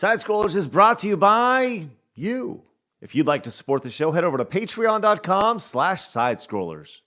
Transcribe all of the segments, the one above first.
Side Scrollers is brought to you by you. If you'd like to support the show, head over to patreon.com/sidescrollers.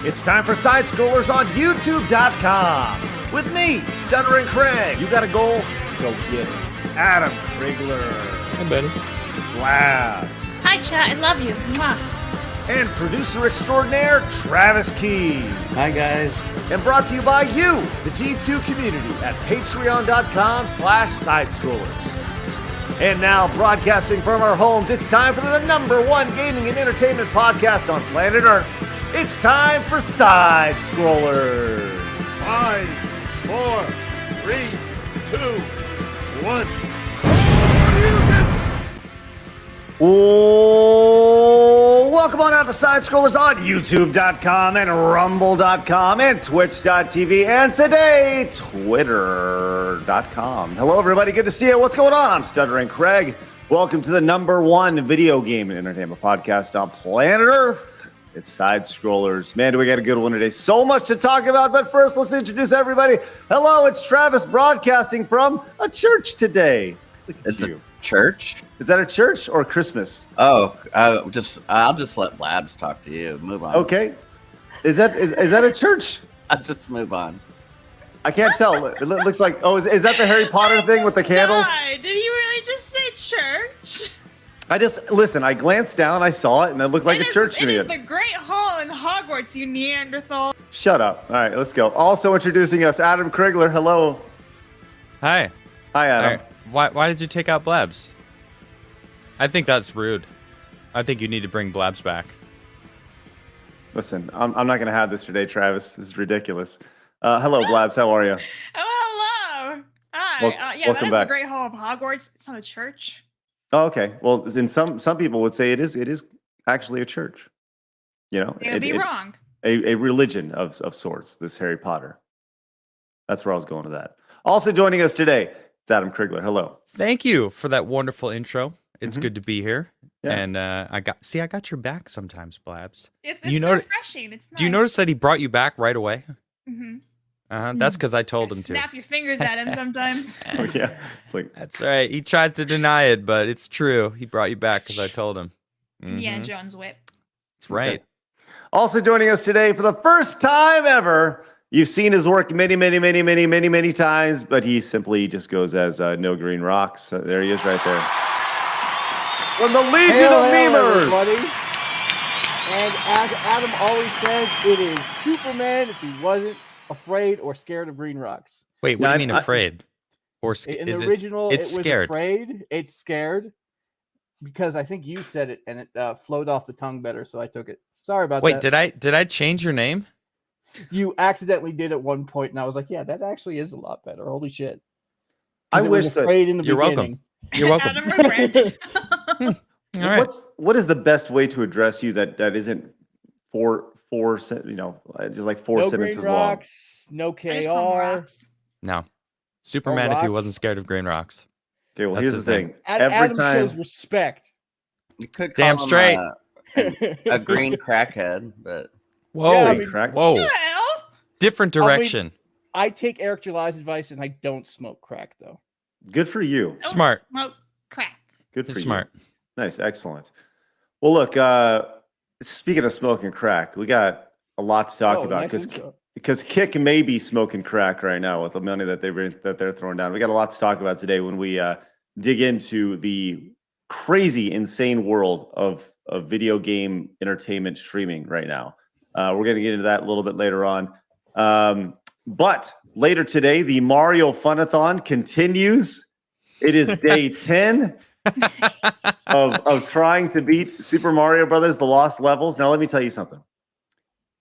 It's time for Side Scrollers on YouTube.com. With me, Stuttering Craig. You got a goal? Go get it. Adam Krigler. Hey, buddy. Blabs. Hi, chat. I love you. Mwah. And producer extraordinaire, Travis Key. Hi, guys. And brought to you by you, the G2 community, at patreon.com/sidescrollers. And now, broadcasting from our homes, it's time for the #1 gaming and entertainment podcast on planet Earth. It's time for Side Scrollers. 5, 4, 3, 2, 1. Oh, welcome on out to Side Scrollers on YouTube.com and Rumble.com and Twitch.tv and today, Twitter.com. Hello, everybody. Good to see you. What's going on? I'm Stuttering Craig. Welcome to the #1 video game and entertainment podcast on planet Earth. It's Side Scrollers. Man, do we got a good one today. So much to talk about, but first, let's introduce everybody. Hello, it's Travis broadcasting from a church today. Look at It's you. a church? Is that a church or Christmas? Oh, I'll just let Blabs talk to you. Move on. Okay. Is that a church? I'll just move on. I can't tell. It looks like, is that the Harry Potter thing with the candles? Died. Did he really just say church? I glanced down, I saw it, and it looked like a church to me. It is the Great Hall in Hogwarts, you Neanderthal. Shut up. All right, let's go. Also introducing us, Adam Krigler. Hello. Hi. Hi, Adam. All right. Why did you take out Blabs? I think that's rude. I think you need to bring Blabs back. Listen, I'm not going to have this today, Travis. This is ridiculous. Hello, Blabs. How are you? Oh, hello. Hi. Welcome that is back. the Great Hall of Hogwarts. It's not a church. Oh, okay. Well, then some people would say it is actually a church. You know, You'd be wrong. A religion of sorts. This Harry Potter. That's where I was going with that. Also joining us today, it's Adam Krigler. Hello. Thank you for that wonderful intro. It's good to be here. Yeah. And I got your back sometimes, Blabs. It's You know- refreshing. It's nice. Do you notice that he brought you back right away? Mm-hmm. That's because I told him to. Snap your fingers at him sometimes. Oh, yeah. It's like, That's right. He tried to deny it, but it's true. He brought you back because I told him. Indiana Jones whip. That's right. okay. Also joining us today for the first time ever. You've seen his work many times, but he simply just goes as No Green Rocks. There he is right there. From the Legion of Memers. Everybody. And as Adam always says, it is Superman if he wasn't afraid or scared of green rocks. Wait, what do you mean afraid? Or In the original, it's it was scared. afraid. It's scared because I think you said it and it flowed off the tongue better, so I took it. Sorry about Wait, that. did I change your name? You accidentally did at one point, and I was like, "Yeah, that actually is a lot better." Holy shit! I 'Cause it wish was that. afraid in the You're beginning. You're welcome. Adam rebranded. All right. What is the best way to address you that isn't four just like four No sentences green long? rocks, no I just call him KR. rocks. No. Superman if he rocks? wasn't scared of green rocks. Okay, well, That's here's his the thing. name. Every Adam time, shows respect. You could Damn call him straight. a green crackhead, but Whoa. Yeah, I Green mean- crack. Whoa. What the hell? Different direction. I take Eric July's advice, and I don't smoke crack though. Good for you. Don't Smart. Smoke crack. Good for He's you. smart. Nice, excellent. Well, look. Speaking of smoking crack, we got a lot to talk about nice intro. because Kick may be smoking crack right now with the money that they're throwing down. We got a lot to talk about today when we dig into the crazy, insane world of video game entertainment streaming right now. We're going to get into that a little bit later on. But later today, the Mario Funathon continues. It is day 10 of trying to beat Super Mario Brothers, the Lost Levels. Now, let me tell you something.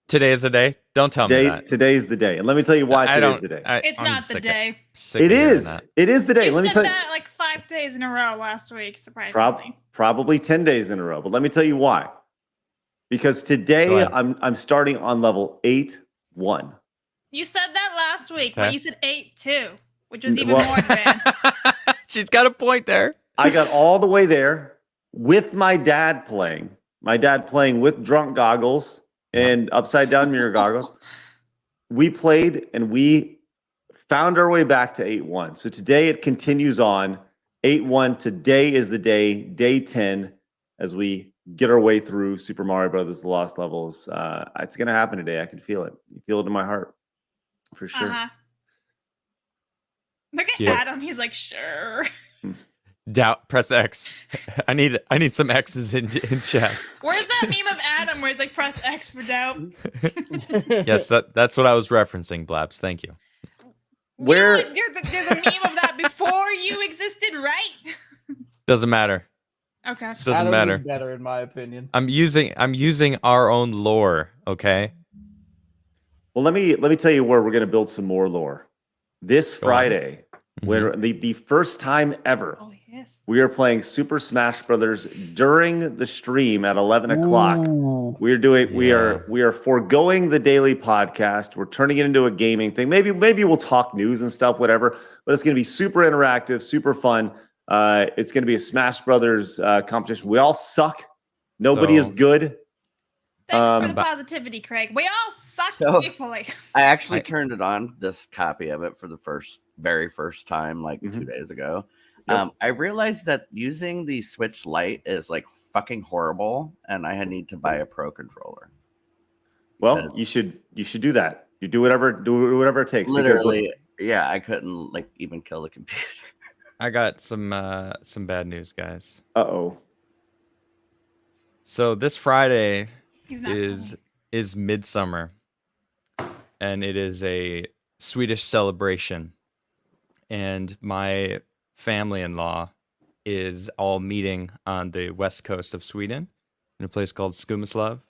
Today is the day. Don't tell me that. Today's the day, and let me tell you why today's the day. It's not the day. It is. It is the day. You Let me said tell you. that like 5 days in a row last week, surprisingly. Probably 10 days in a row, but let me tell you why. Because Go today ahead. I'm starting on level 8-1. You said that last week, Okay. but you said 8-2, which was even Well- more advanced. She's got a point there. I got all the way there with my dad playing. My dad playing with drunk goggles and upside down mirror goggles. We played and we found our way back to 8-1. So today it continues on 8-1. Today is the day 10, as we get our way through Super Mario Brothers: The Lost Levels. It's going to happen today. I can feel it. You feel it in my heart for sure. Uh-huh. Look at Yep. Adam. He's like, sure. Doubt. Press X. I need some X's in chat. Where's that meme of Adam where he's like, press X for doubt? Yes, that's what I was referencing, Blabs. Thank you. Where- You know what? There's a meme of that before you existed, right? Doesn't matter. Okay. Doesn't Adam matter. is better in my opinion. I'm using our own lore. Okay. Well, let me tell you where we're going to build some more lore. This Go on. Friday, where the first time ever Oh, yes. we are playing Super Smash Brothers during the stream at 11 o'clock. Ooh. We Yeah. are foregoing the daily podcast. We're turning it into a gaming thing. Maybe we'll talk news and stuff, whatever. But it's going to be super interactive, super fun. It's going to be a Smash Brothers competition. We all suck. Nobody is So- good. Thanks for the positivity, Craig. We all suck So- equally. I actually I- turned it on, this copy of it, for the very first time, like Mhm. 2 days ago. Yep. I realized that using the Switch Lite is like fucking horrible, and I need to buy a Pro controller. Well, you should do that. You do whatever it takes. because, Literally, yeah, I couldn't like even kill the computer. I got some bad news, guys. uh-oh. So this Friday He's not is Midsummer, and it is a Swedish celebration. And my family-in-law is all meeting on the west coast of Sweden in a place called Skumaslav,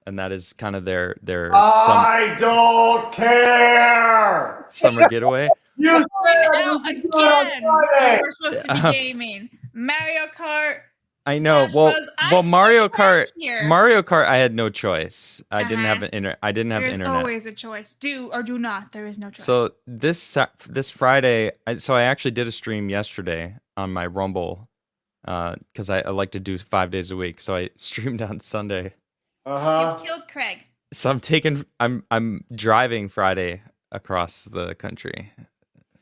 and that is kind of their I don't care. summer getaway. You Now said again, you do it on Friday. we're supposed to be gaming. Mario Kart. I know. Smash Well, Bros. I well, switched Mario back Kart. here. Mario Kart. I had no choice. I didn't have Uh-huh. I didn't have There's internet. always a choice. Do or do not. There is no choice. So this Friday, I actually did a stream yesterday on my Rumble, because I like to do 5 days a week. So I streamed on Sunday. Uh-huh. You've killed Craig. So I'm driving Friday across the country.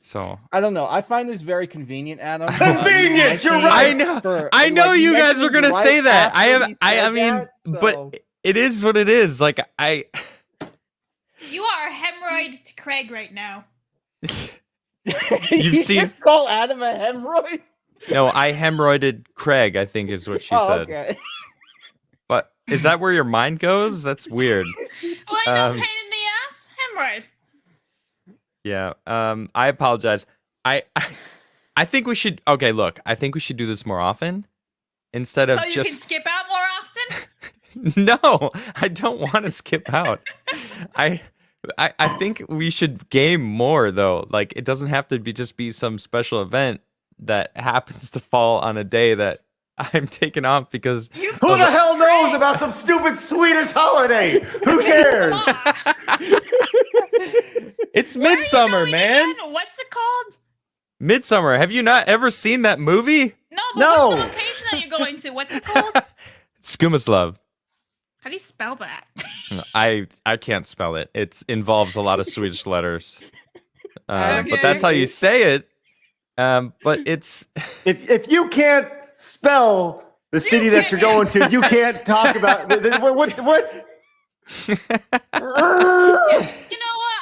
So I don't know. I find this very convenient, Adam. Convenient, you're I right. know. I know you guys were gonna say that. I mean, but so- it is what it is. Like You are hemorrhoid to Craig right now. You've seen- just call Adam a hemorrhoid. no, I hemorrhoided Craig, I think is what she said. Okay. But is that where your mind goes? That's weird. Well, I know Um, pain in the ass, hemorrhoid. Yeah. I apologize. I think we should. Okay, look. I think we should do this more often instead of So you just. can skip out more often. No, I don't want to skip out. I think we should game more though. Like it doesn't have to be some special event that happens to fall on a day that I'm taking off because You Who the hell knows about some stupid Swedish holiday? Who cares? it's Where are you Midsummer, going man. again? What's it called? Midsummer. Have you not ever seen that movie? No, but No. what's the location that you're going to? What's it called? Skumaslav. How do you spell that? I can't spell it. It involves a lot of Swedish letters. But Okay. that's how you say it. But it's If you can't spell the city that you're going to, you can't talk about what? You know what?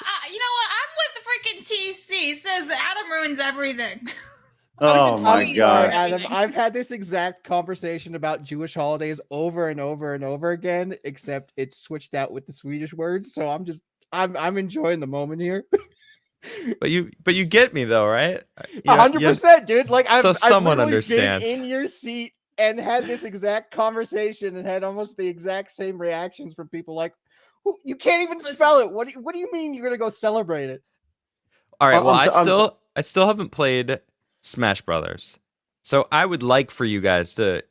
I'm with the freaking TC. It says Adam ruins everything. Oh it's my sweet. gosh. Adam, I've had this exact conversation about Jewish holidays over and over and over again, except it's switched out with the Swedish words. So I'm enjoying the moment here. but you get me though, right? 100%, dude. Like So I've someone literally understands. been in your seat and had this exact conversation and had almost the exact same reactions from people like, You can't even spell it. What do you mean you're gonna go celebrate it? All right. I'm Well, so- I still haven't played Smash Brothers, so I would like for you guys to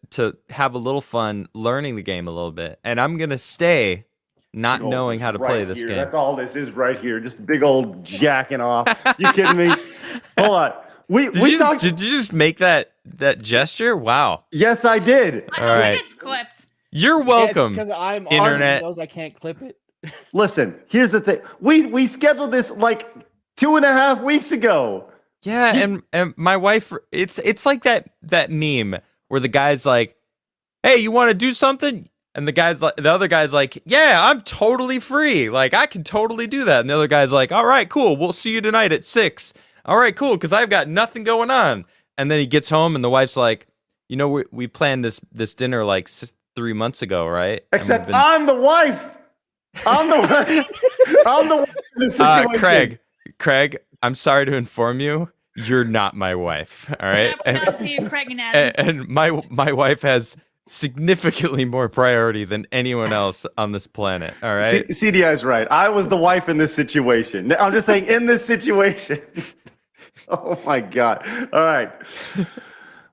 have a little fun learning the game a little bit, and I'm gonna stay not Big old knowing how to right play this here. game. That's all this is right here. Just big old jacking off. You kidding me? Hold on. Did you just make that gesture? Wow. Yes, I did. I All hope right. it gets clipped. You're welcome. Because I'm Internet. on knows I can't clip it. Listen, here's the thing. We scheduled this like 2.5 weeks ago. Yeah, and my wife, it's like that meme where the guy's like, "Hey, you want to do something?" And the other guy's like, "Yeah, I'm totally free. Like I can totally do that." And the other guy's like, "All right, cool. We'll see you tonight at 6. All right, cool, because I've got nothing going on." And then he gets home and the wife's like, "You know, we planned this dinner like 3 months ago, right?" And Except we've been- I'm the wife. I'm the wife. I'm the wife in this situation. Craig, I'm sorry to inform you, you're not my wife. All right, I pronounce you Craig and Adam. and my wife has significantly more priority than anyone else on this planet. All right. CDI is right. I was the wife in this situation. I'm just saying, in this situation. Oh my God. All right.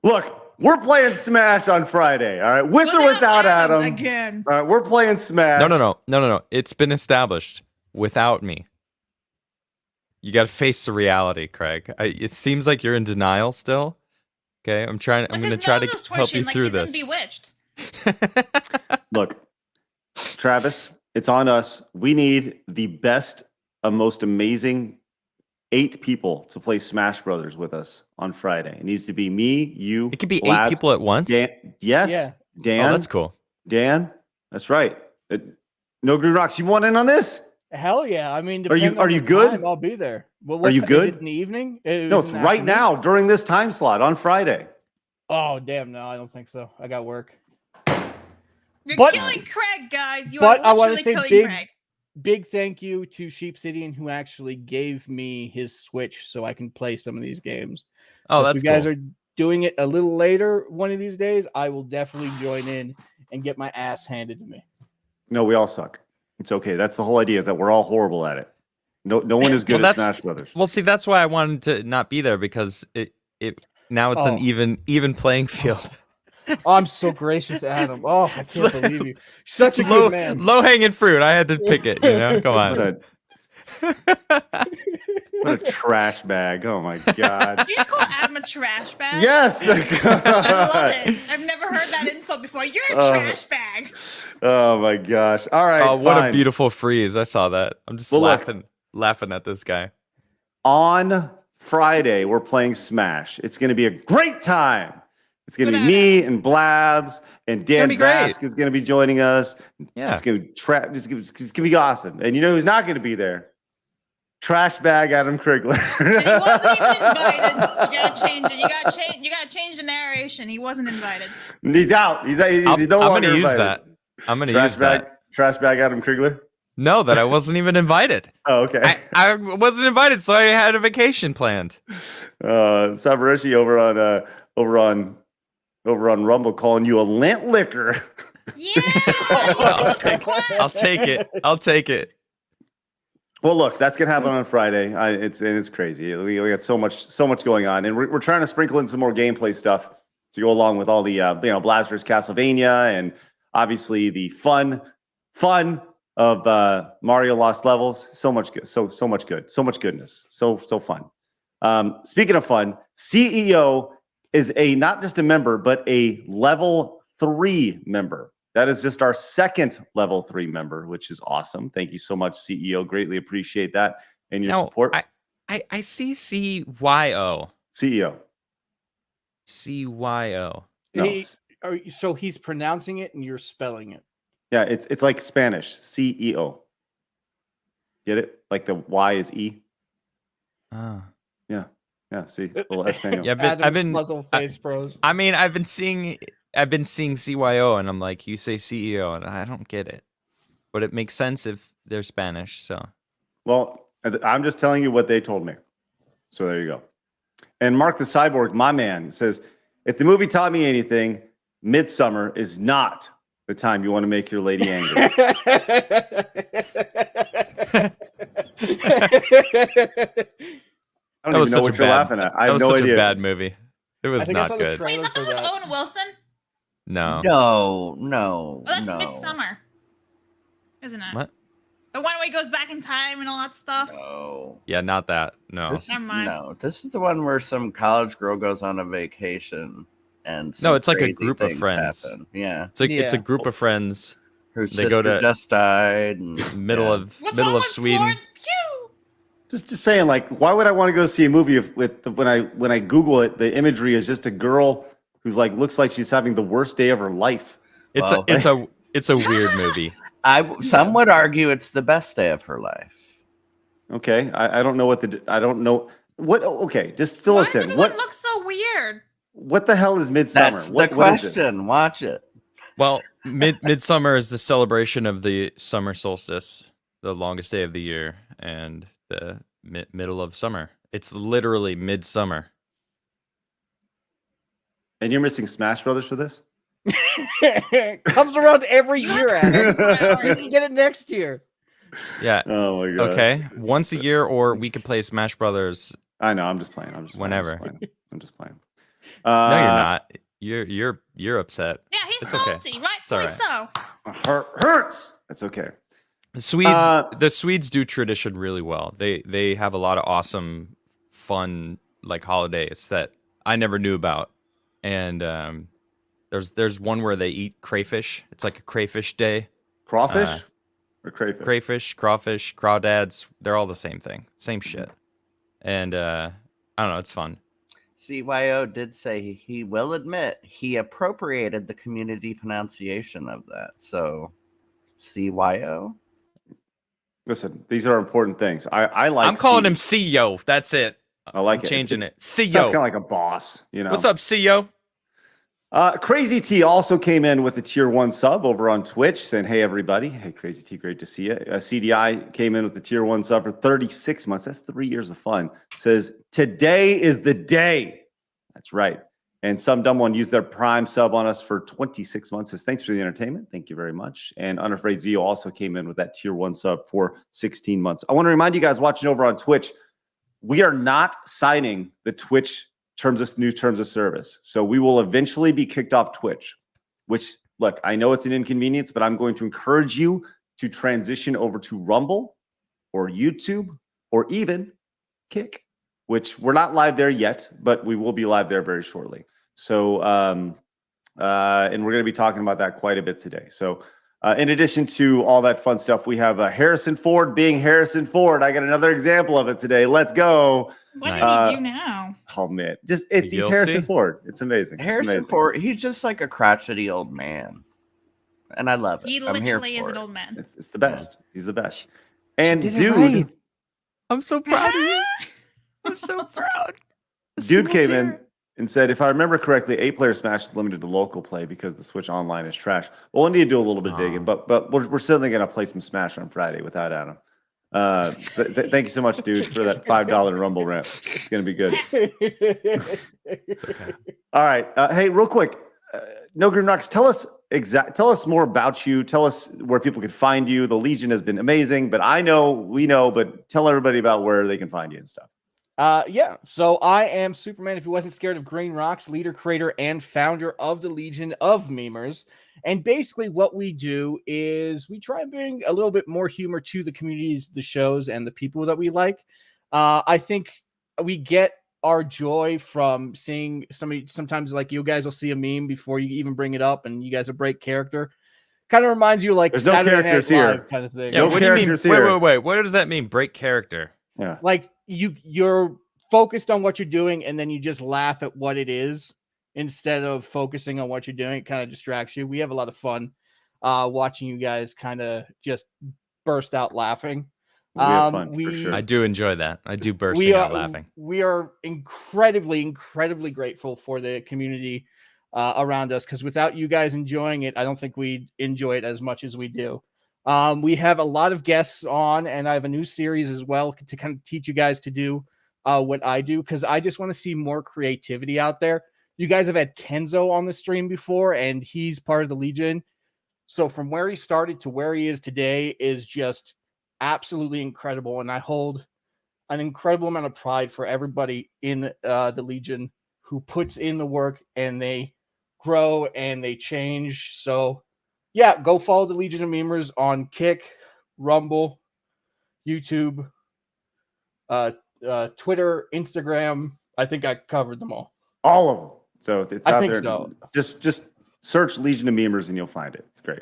Look, we're playing Smash on Friday. All right. With or without Adam. Again. All right. We're playing Smash. No. It's been established without me. You got to face the reality, Craig. It seems like you're in denial still. Okay, I'm going to try to help you through this. Bewitched. Look, Travis, it's on us. We need the best, most amazing 8 people to play Smash Brothers with us on Friday. It needs to be me, you. It could be Blabs, 8 people at once. Dan, yes. Yeah. Dan. Oh, that's cool. Dan. That's right. No Green Rocks. You want in on this? Hell yeah! I mean, Are you depending on the good? time, I'll be there. Well, Are you good? Is it in the evening? No, it's right now during this time slot on Friday. Oh damn! No, I don't think so. I got work. You're But- killing Craig, guys. You but are I wanna literally say killing Craig. Big thank you to Sheep City and who actually gave me his Switch so I can play some of these games. Oh, So that's if you guys cool. are doing it a little later one of these days, I will definitely join in and get my ass handed to me. No, we all suck. It's okay. That's the whole idea, is that we're all horrible at it. No one is good Well, at Smash Brothers. Well, see, that's why I wanted to not be there because it now it's an Oh. even playing field. Oh, I'm so gracious, Adam. Oh, I It's can't like- believe you. Such a low good man. low hanging fruit. I had to pick it. You know, come on. What a trash bag. Oh my God. Did you just call Adam a trash bag? Yes. I love it. I've never heard that insult before. You're a trash bag. Oh my gosh. All right. Oh, what a fine. beautiful freeze! I saw that. I'm just Well, look. laughing at this guy. On Friday, we're playing Smash. It's going to be a great time. It's going to be Without me and Blabs and Dan be great. Bask is going to be joining us. Yeah. It's going to be it's going to be awesome. And you know who's not going to be there? Trash bag Adam Krigler. And he wasn't even invited. You gotta change it. You gotta change the narration. He wasn't invited. He's out. He's no I'm longer going to use invited. that. I'm going to Trash use bag. that. Trash bag Adam Krigler. No, that I wasn't even invited. Oh, okay. I wasn't invited, so I had a vacation planned. Sabarashi over on Rumble calling you a lint liquor. Yeah. I'll take it. I'll take it. Well, look, that's gonna happen on Friday. It's crazy. We got so much going on, and we're trying to sprinkle in some more gameplay stuff to go along with all the Blabs vs Castlevania, and obviously the fun of Mario Lost Levels. So much good, so much good, so much goodness, so fun. Speaking of fun, CEO is not just a member, but a level 3 member. That is just our second level 3 member, which is awesome. Thank you so much, CEO. Greatly appreciate that and your Now, support. I see CYO. CEO. CYO. No, So he's pronouncing it and you're spelling it. yeah, it's like Spanish. CEO. Get it? Like the Y is E. Ah. Yeah. See, little Espanol. Yeah, but Adam's I've been. puzzle face froze. I mean, I've been seeing CYO, and I'm like, you say CEO, and I don't get it. But it makes sense if they're Spanish. So Well, I'm just telling you what they told me. So there you go. And Mark the Cyborg, my man, says, if the movie taught me anything, Midsummer is not the time you want to make your lady angry. I don't That was even know such what a you're bad. laughing at. I That have was no such idea. a bad movie. It I was think I not saw the good. Wait, is trailer that the for one with that. Owen Wilson? No. No. Oh, that's Midsummer, isn't it? What? The one where he goes back in time and all that stuff. No. Yeah, not that. No. Never mind. This is the one where some college girl goes on a vacation and No, some it's like a crazy group of things friends. happen. Yeah. It's a Yeah. group of friends. Her They go sister to- just died. And, Middle yeah. of What's middle wrong of with Sweden. Florence Pugh? Just saying, like, why would I want to go see a movie when I Google it, the imagery is just a girl who's like looks like she's having the worst day of her life. Well, It's a weird movie. Some would argue it's the best day of her life. Okay, I don't know I don't know what. Okay, just fill Why us does in. everyone What look so weird? what the hell is Midsummer? That's What the is this? question. Watch it. Well, midsummer is the celebration of the summer solstice, the longest day of the year, and the middle of summer. It's literally midsummer. And you're missing Smash Brothers for this? Comes around every You year, have Adam. priorities. You get it next year. Yeah. Oh my god. Okay. Once a year, or we could play Smash Brothers. I know. I'm just playing. I'm just playing, Whenever. I'm just playing. No, you're not. You're upset. Yeah, he's It's okay. salty, rightfully It's so. Hurts. That's okay. The Swedes do tradition really well. They have a lot of awesome, fun like holidays that I never knew about. And there's one where they eat crayfish. It's like a crayfish day. Crawfish or crayfish? Crayfish, crawfish, crawdads, they're all the same thing. Same shit. And I don't know, it's fun. CYO did say he will admit he appropriated the community pronunciation of that. So, CYO? Listen, these are important things. I like. I'm calling him CEO. That's it. I like I'm it. changing it. Sounds kind of CEO. like a boss, you know. What's up, CEO? Crazy T also came in with a tier 1 sub over on Twitch saying, hey, everybody. Hey, Crazy T, great to see you. CDI came in with the tier 1 sub for 36 months. That's 3 years of fun. Says, today is the day. That's right. And some dumb one used their prime sub on us for 26 months. Says, thanks for the entertainment. Thank you very much. And Unafraid Zio also came in with that tier 1 sub for 16 months. I want to remind you guys watching over on Twitch, we are not signing the Twitch new terms of service. So we will eventually be kicked off Twitch, which, look, I know it's an inconvenience, but I'm going to encourage you to transition over to Rumble or YouTube or even Kick, which we're not live there yet, but we will be live there very shortly. So, and we're going to be talking about that quite a bit today. So, in addition to all that fun stuff, we have Harrison Ford being Harrison Ford. I got another example of it today. Let's go. What Nice. did he do now? Oh man, he's You'll Harrison see. Ford. It's amazing. It's Harrison amazing. Ford, he's just like a crotchety old man. And I love it. He I'm here literally is for an it. old man. It's the best. He's the best. And Did it dude, right. I'm so proud of you. I'm so proud. dude came in and said, if I remember correctly, 8-player Smash is limited to local play because the Switch Online is trash. Well, we'll need to do a little bit of digging, but we're certainly going to play some Smash on Friday without Adam. Thank you so much, dude, for that $5 Rumble rant. It's going to be good. It's okay. All right. Hey, real quick, No Green Rocks, tell us more about you. Tell us where people can find you. The Legion has been amazing, but we know, but tell everybody about where they can find you and stuff. Yeah, so I am Superman, if he wasn't scared of Green Rocks, leader, creator, and founder of the Legion of Memers. And basically what we do is we try and bring a little bit more humor to the communities, the shows, and the people that we like. I think we get our joy from seeing sometimes like you guys will see a meme before you even bring it up, and you guys will break character. Kind of reminds you like There's no Saturday Night characters Live here. kind of thing. Yeah, No what do you mean? characters here. Wait. What does that mean? Break character. Yeah. Like you're focused on what you're doing, and then you just laugh at what it is instead of focusing on what you're doing. It kind of distracts you. We have a lot of fun watching you guys kind of just burst out laughing. We have fun, for sure. I do enjoy that. I do bursting out laughing. We are incredibly grateful for the community around us, because without you guys enjoying it, I don't think we'd enjoy it as much as we do. We have a lot of guests on, and I have a new series as well to kind of teach you guys to do what I do, because I just want to see more creativity out there. You guys have had Kenzo on the stream before, and he's part of the Legion. So from where he started to where he is today is just absolutely incredible. And I hold an incredible amount of pride for everybody in the Legion who puts in the work and they grow and they change. So yeah, go follow the Legion of Memers on Kick, Rumble, YouTube, Twitter, Instagram. I think I covered them all. All of them. So it's I out think there. so. Just search Legion of Memers and you'll find it. It's great.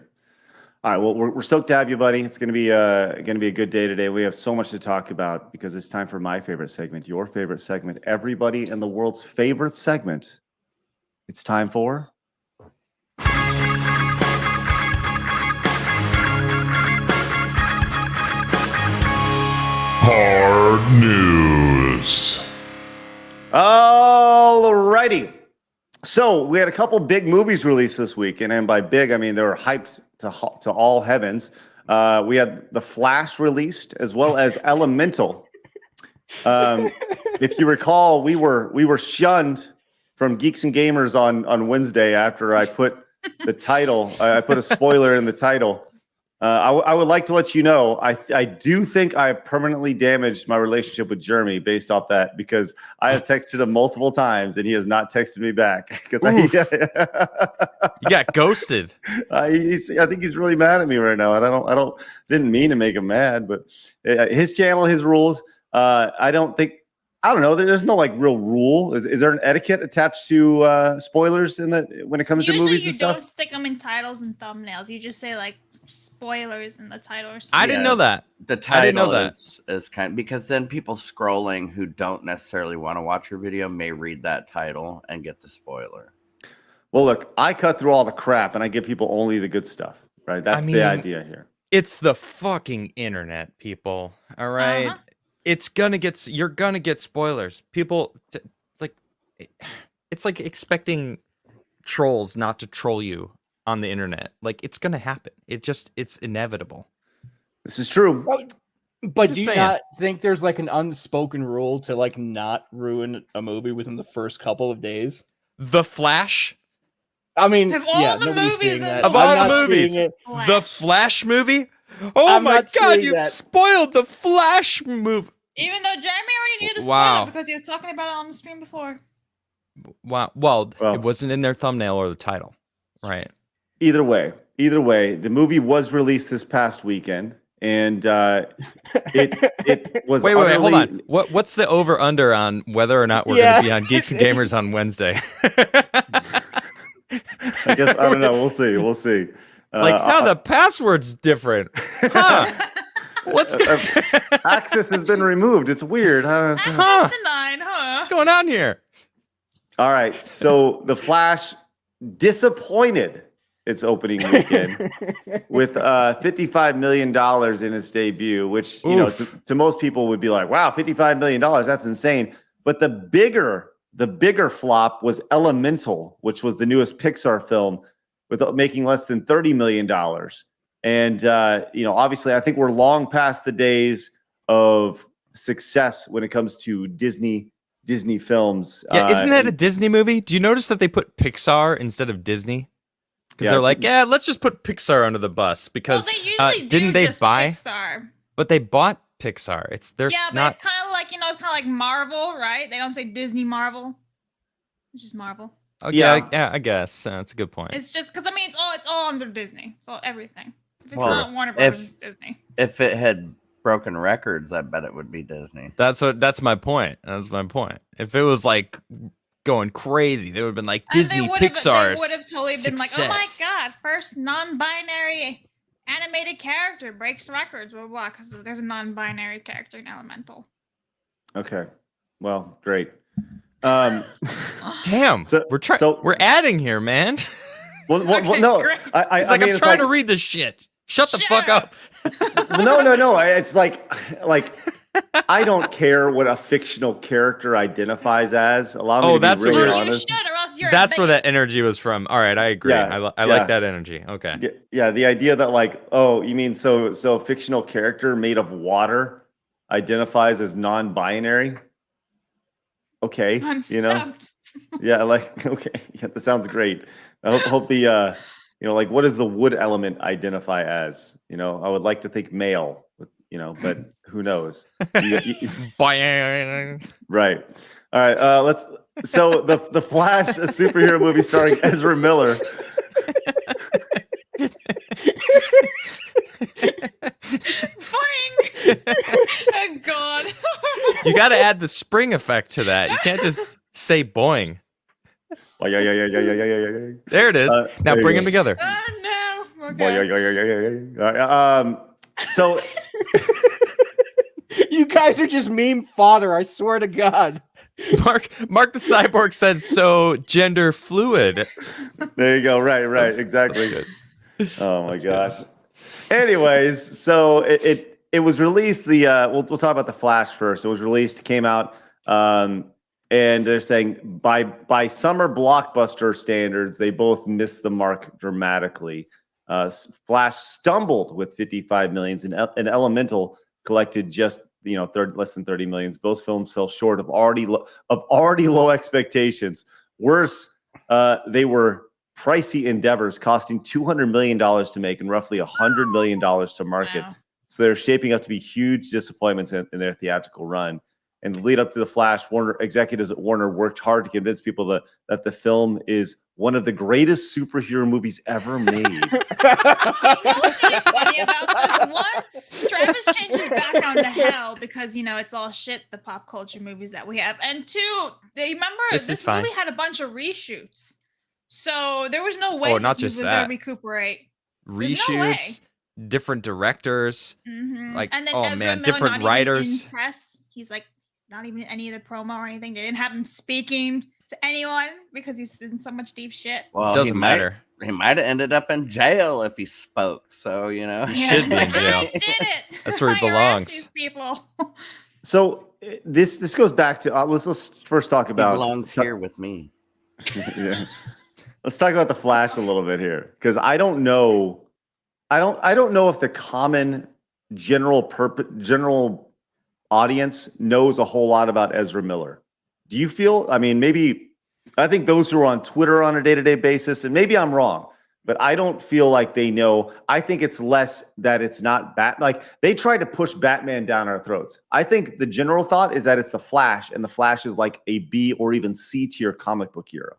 All right. Well, we're stoked to have you, buddy. It's gonna be a good day today. We have so much to talk about because it's time for my favorite segment, your favorite segment, everybody in the world's favorite segment. It's time for Hard News. All righty. So we had a couple big movies released this week, and by big, I mean they were hyped to all heavens. We had The Flash released, as well as Elemental. If you recall, we were shunned from Geeks and Gamers on Wednesday after I put the title. I put a spoiler in the title. I would like to let you know, I do think I permanently damaged my relationship with Jeremy based off that, because I have texted him multiple times and he has not texted me back because You got ghosted. I think he's really mad at me right now, and I didn't mean to make him mad, but his channel, his rules. I don't know. There's no like real rule. Is there an etiquette attached to spoilers when it comes to movies and stuff? You don't stick them in titles and thumbnails. You just say like spoilers in the title or something. I didn't know that. The I didn't know title that. is kind, because then people scrolling who don't necessarily want to watch your video may read that title and get the spoiler. Well, look, I cut through all the crap and I give people only the good stuff, right? That's the idea here. It's the fucking internet, people. All right. You're gonna get spoilers. People it's like expecting trolls not to troll you on the internet. Like, it's gonna happen. It's inevitable. This is true. But Just do you saying. not think there's like an unspoken rule to like not ruin a movie within the first couple of days? The Flash. I mean, Of all yeah, the nobody's movies seeing that. in Of the all I'm the not movies. seeing it. The Flash movie? Oh I'm my not god, saying you that. spoiled the Flash movie. Even though Jeremy already knew the spoiler Wow. because he was talking about it on the stream before. Wow. Well, Well. it wasn't in their thumbnail or the title. Right. Either way, the movie was released this past weekend, and it was. Wait, hold utterly- on. What's the over under on whether or not we're Yeah. gonna be on Geeks and Gamers on Wednesday? I guess I don't know. We'll see. The password's different. Huh. What's access has been removed. It's weird. Access denied, huh? what's going on here? All right, so The Flash disappointed its opening weekend with $55 million in its debut, which to most people would be like, wow, $55 million, that's insane. But the bigger flop was Elemental, which was the newest Pixar film, with making less than $30 million. And obviously, I think we're long past the days of success when it comes to Disney films. Yeah, isn't that a Disney movie? Do you notice that they put Pixar instead of Disney? Because Yeah. they're like, yeah, let's just put Pixar under the bus. Because Well, they usually didn't do they just buy? Pixar. But they bought Pixar. There's Yeah, but not. it's kind of like, it's kind of like Marvel, right? They don't say Disney Marvel. It's just Marvel. Okay, Yeah. I guess that's a good point. It's just because it's all under Disney. It's all everything. If it's Well, not Warner Brothers, it's Disney. If it had broken records, I bet it would be Disney. That's my point. That's my point. If it was like going crazy, they would have been like And Disney, Pixar. They would have totally been like, oh my success. god, first non-binary animated character breaks records. Blah, blah, blah, because there's a non-binary character in Elemental. Okay. Well, great. Damn, So- we're adding here, man. Well, Okay, no. great. It's like I'm trying to read this shit. Shut the Shut fuck up. up. No. It's like I don't care what a fictional character identifies as. Allow me Oh, to that's be what really you're- Well, you honest. should, or else you're. That's where bigot. that energy was from. All right, I agree. Yeah, I yeah. like that energy. Okay. Yeah, the idea that like, oh, you mean so a fictional character made of water identifies as non-binary? Okay, I'm stumped. yeah, like okay, yeah, that sounds great. I hope the like what does the wood element identify as? I would like to think male, but who knows? Boing. Right. All right. So the Flash, a superhero movie starring Ezra Miller. Boing! Oh God. You got to add the spring effect to that. You can't just say boing. Oh, yeah. There it is. Now there you bring go. them together. Oh no. Boy, Okay. yeah. All right, so You guys are just meme fodder. I swear to God. Mark the Cyborg said so gender fluid. there you go. Right. Exactly. That's good. Oh my That's gosh. good. Anyways, so it was released. We'll talk about the Flash first. It was released, came out, and they're saying by summer blockbuster standards, they both missed the mark dramatically. Flash stumbled with 55 millions, and Elemental collected just less than 30 millions. Both films fell short of already low expectations. Worse, they were pricey endeavors costing $200 million to make and roughly $100 million to market. Wow. So they're shaping up to be huge disappointments in their theatrical run. And the lead up to the Flash, executives at Warner worked hard to convince people that the film is one of the greatest superhero movies ever made. You know what's really funny about this? One, Travis changed his background to hell because it's all shit, the pop culture movies that we have. And two, they remember this movie had a bunch of reshoots. So there was no way not this just movie was that. gonna recuperate. Reshoots, different directors, like and then oh Ezra man, Miller different not even writers. in press. He's like not even in any of the promo or anything. They didn't have him speaking to anyone because he's in so much deep shit. Well, Doesn't matter. He might have ended up in jail if he spoke. So He should be in jail. He did it. That's where he Harass belongs. These people. So this goes back to let's first talk he about belongs here with me. Yeah. Let's talk about the Flash a little bit here, because I don't know if the common general audience knows a whole lot about Ezra Miller. Do you feel? I mean, maybe I think those who are on Twitter on a day-to-day basis, and maybe I'm wrong, but I don't feel like they know. I think it's less that it's not like they tried to push Batman down our throats. I think the general thought is that it's the Flash, and the Flash is like a B or even C tier comic book hero.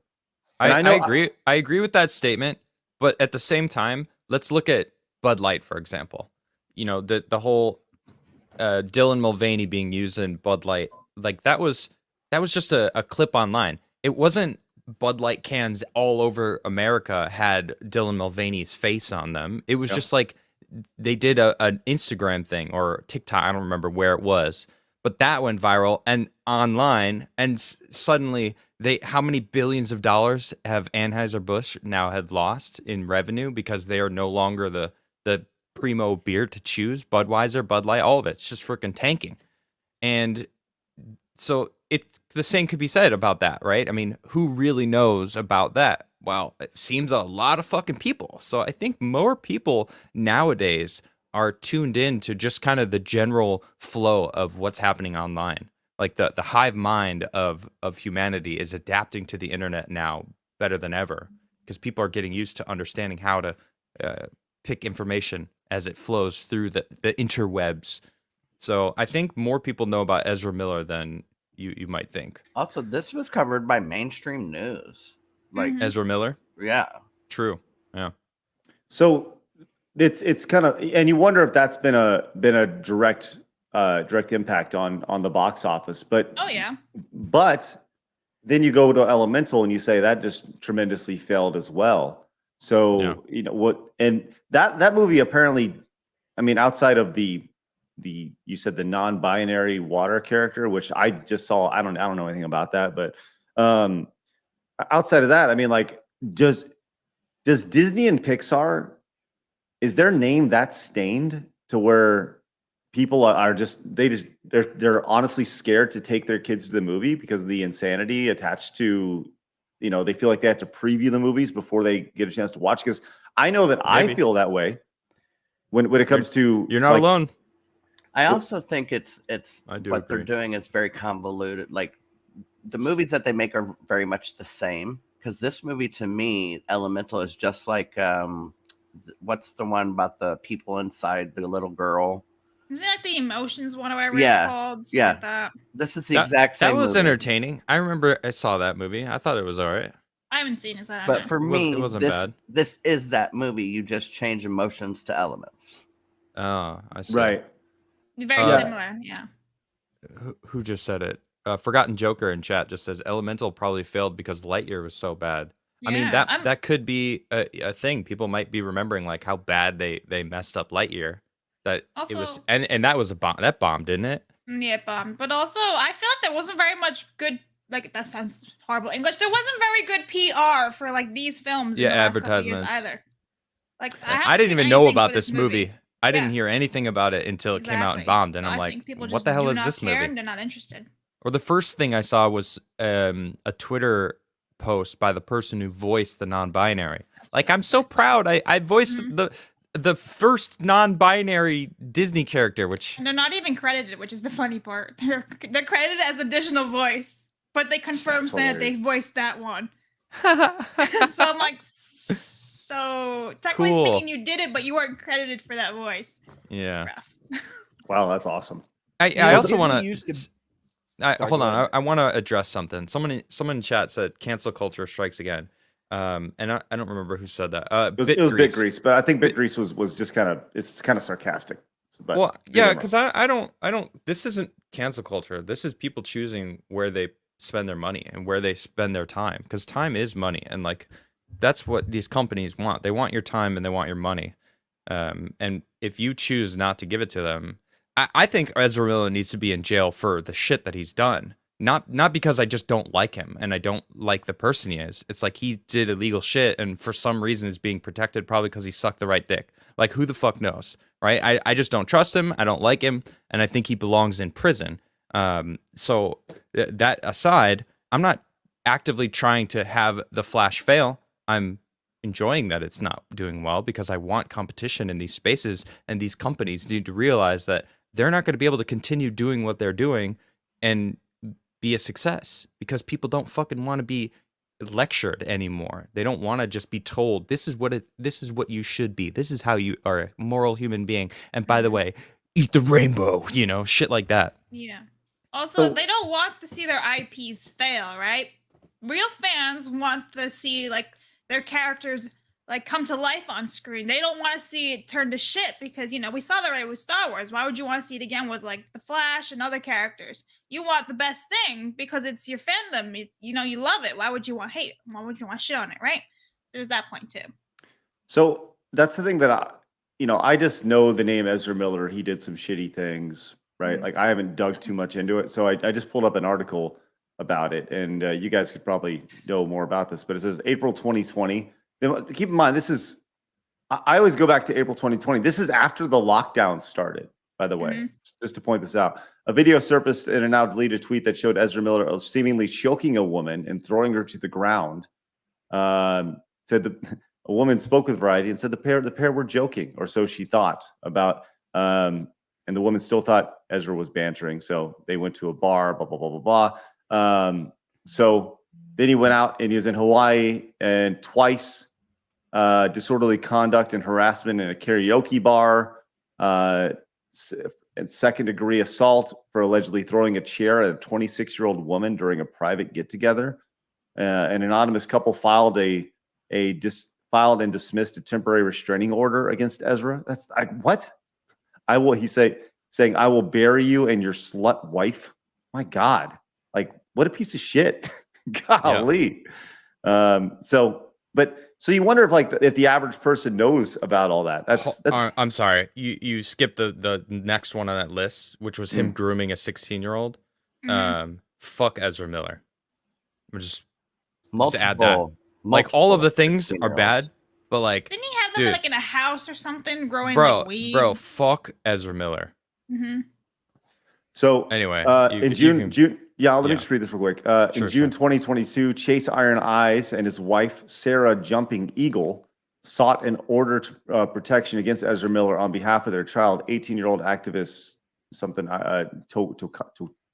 I agree. I agree with that statement, but at the same time, let's look at Bud Light, for example. The whole Dylan Mulvaney being used in Bud Light, like that was just a clip online. It wasn't Bud Light cans all over America had Dylan Mulvaney's face on them. It was just like they did an Instagram thing or TikTok. I don't remember where it was, but that went viral and online, and suddenly how many billions of dollars have Anheuser-Busch now had lost in revenue because they are no longer the primo beer to choose? Budweiser, Bud Light, all of it's just freaking tanking. And so the same could be said about that, right? I mean, who really knows about that? Well, it seems a lot of fucking people. So I think more people nowadays are tuned in to just kind of the general flow of what's happening online. Like the hive mind of humanity is adapting to the internet now better than ever, because people are getting used to understanding how to pick information as it flows through the interwebs. So I think more people know about Ezra Miller than you might think. Also, this was covered by mainstream news. Like Ezra Miller? Yeah. True. Yeah. So it's kind of, and you wonder if that's been a direct impact on the box office. But Oh yeah. But then you go to Elemental and you say that just tremendously failed as well. So and that movie apparently, I mean, outside of the you said the non-binary water character, which I just saw. I don't know anything about that, but outside of that, I mean, like, does Disney and Pixar, is their name that stained to where people are they're honestly scared to take their kids to the movie because of the insanity attached to, they feel like they have to preview the movies before they get a chance to watch? Because I know that I feel that way when it comes to, you're not alone. I also think it's I do what they're agree. doing is very convoluted. Like the movies that they make are very much the same. because this movie to me, Elemental, is just like what's the one about the people inside the little girl? Isn't it like the emotions one or whatever Yeah, it's called? Something yeah. like that. This is the exact same. That was movie. entertaining. I remember I saw that movie. I thought it was all right. I haven't seen it, so I don't But know. for me, it wasn't this bad. this is that movie. You just change emotions to elements. Oh, I see. Right. Very Yeah. similar, yeah. Who just said it? Forgotten Joker in chat just says Elemental probably failed because Lightyear was so bad. I mean that could be a thing. People might be remembering like how bad they messed up Lightyear. That also, it was and that was a bomb. That bombed, didn't it? Yeah, it bombed. But also, I feel like there wasn't very much good. Like that sounds horrible English. There wasn't very good PR for like these films. Yeah, in the last couple of years advertisements either. Like I didn't even know about this movie. I didn't hear anything about it until it came out and bombed, and I'm like, what the hell is this movie? And they're not interested. Or the first thing I saw was a Twitter post by the person who voiced the non-binary. Like, I'm so proud. I voiced the first non-binary Disney character, which and they're not even credited, which is the funny part. They're credited as additional voice, but they confirmed saying that they voiced that one. So I'm like, so technically speaking, you did it, but you weren't credited for that voice. Yeah. Wow, that's awesome. I also want to. Sorry, hold on. I want to address something. Someone in chat said cancel culture strikes again. And I don't remember who said that. It was Bitgrease, but I think Bitgrease was just kind of sarcastic. But well, yeah, because I don't. This isn't cancel culture. This is people choosing where they spend their money and where they spend their time. Because time is money, and like that's what these companies want. They want your time and they want your money. And if you choose not to give it to them. I think Ezra Miller needs to be in jail for the shit that he's done. Not because I just don't like him and I don't like the person he is. It's like he did illegal shit and for some reason is being protected, probably because he sucked the right dick. Like, who the fuck knows, right? I just don't trust him. I don't like him. And I think he belongs in prison. So that aside, I'm not actively trying to have The Flash fail. I'm enjoying that it's not doing well because I want competition in these spaces, and these companies need to realize that they're not going to be able to continue doing what they're doing and be a success because people don't fucking want to be lectured anymore. They don't want to just be told this is what you should be. This is how you are a moral human being. And by the way, eat the rainbow, shit like that. Yeah. Also, they don't want to see their IPs fail, right? Real fans want to see like their characters like come to life on screen. They don't want to see it turn to shit because we saw that right with Star Wars. Why would you want to see it again with like the Flash and other characters? You want the best thing because it's your fandom. You love it. Why would you want hate? Why would you want shit on it, right? There's that point too. So that's the thing that I just know the name Ezra Miller. He did some shitty things, right? Mm-hmm. Like I haven't dug too much into it. So I just pulled up an article about it, and you guys could probably know more about this, but it says April 2020. Keep in mind, I always go back to April 2020. This is after the lockdown started, by the way, just to point this out. A video surfaced in a now deleted tweet that showed Ezra Miller seemingly choking a woman and throwing her to the ground. Said a woman spoke with Variety and said the pair were joking, or so she thought about. And the woman still thought Ezra was bantering, so they went to a bar, blah, blah, blah, blah, blah. So then he went out and he was in Hawaii and twice disorderly conduct and harassment in a karaoke bar, and second-degree assault for allegedly throwing a chair at a 26-year-old woman during a private get-together. An anonymous couple filed and dismissed a temporary restraining order against Ezra. That's what? Saying I will bury you and your slut wife. My God, like what a piece of shit. Golly. Yeah. So you wonder if the average person knows about all that. That's I'm sorry. You skipped the next one on that list, which was him grooming a 16-year-old. Fuck Ezra Miller. Just add that. Like all of the things are bad, but like didn't he have them like in a house or something growing like weed? Bro, fuck Ezra Miller. So anyway, in June. Yeah, let me just read this real quick. In June 2022, Chase Iron Eyes and his wife, Sarah Jumping Eagle, sought an order to protection against Ezra Miller on behalf of their child, 18-year-old activist,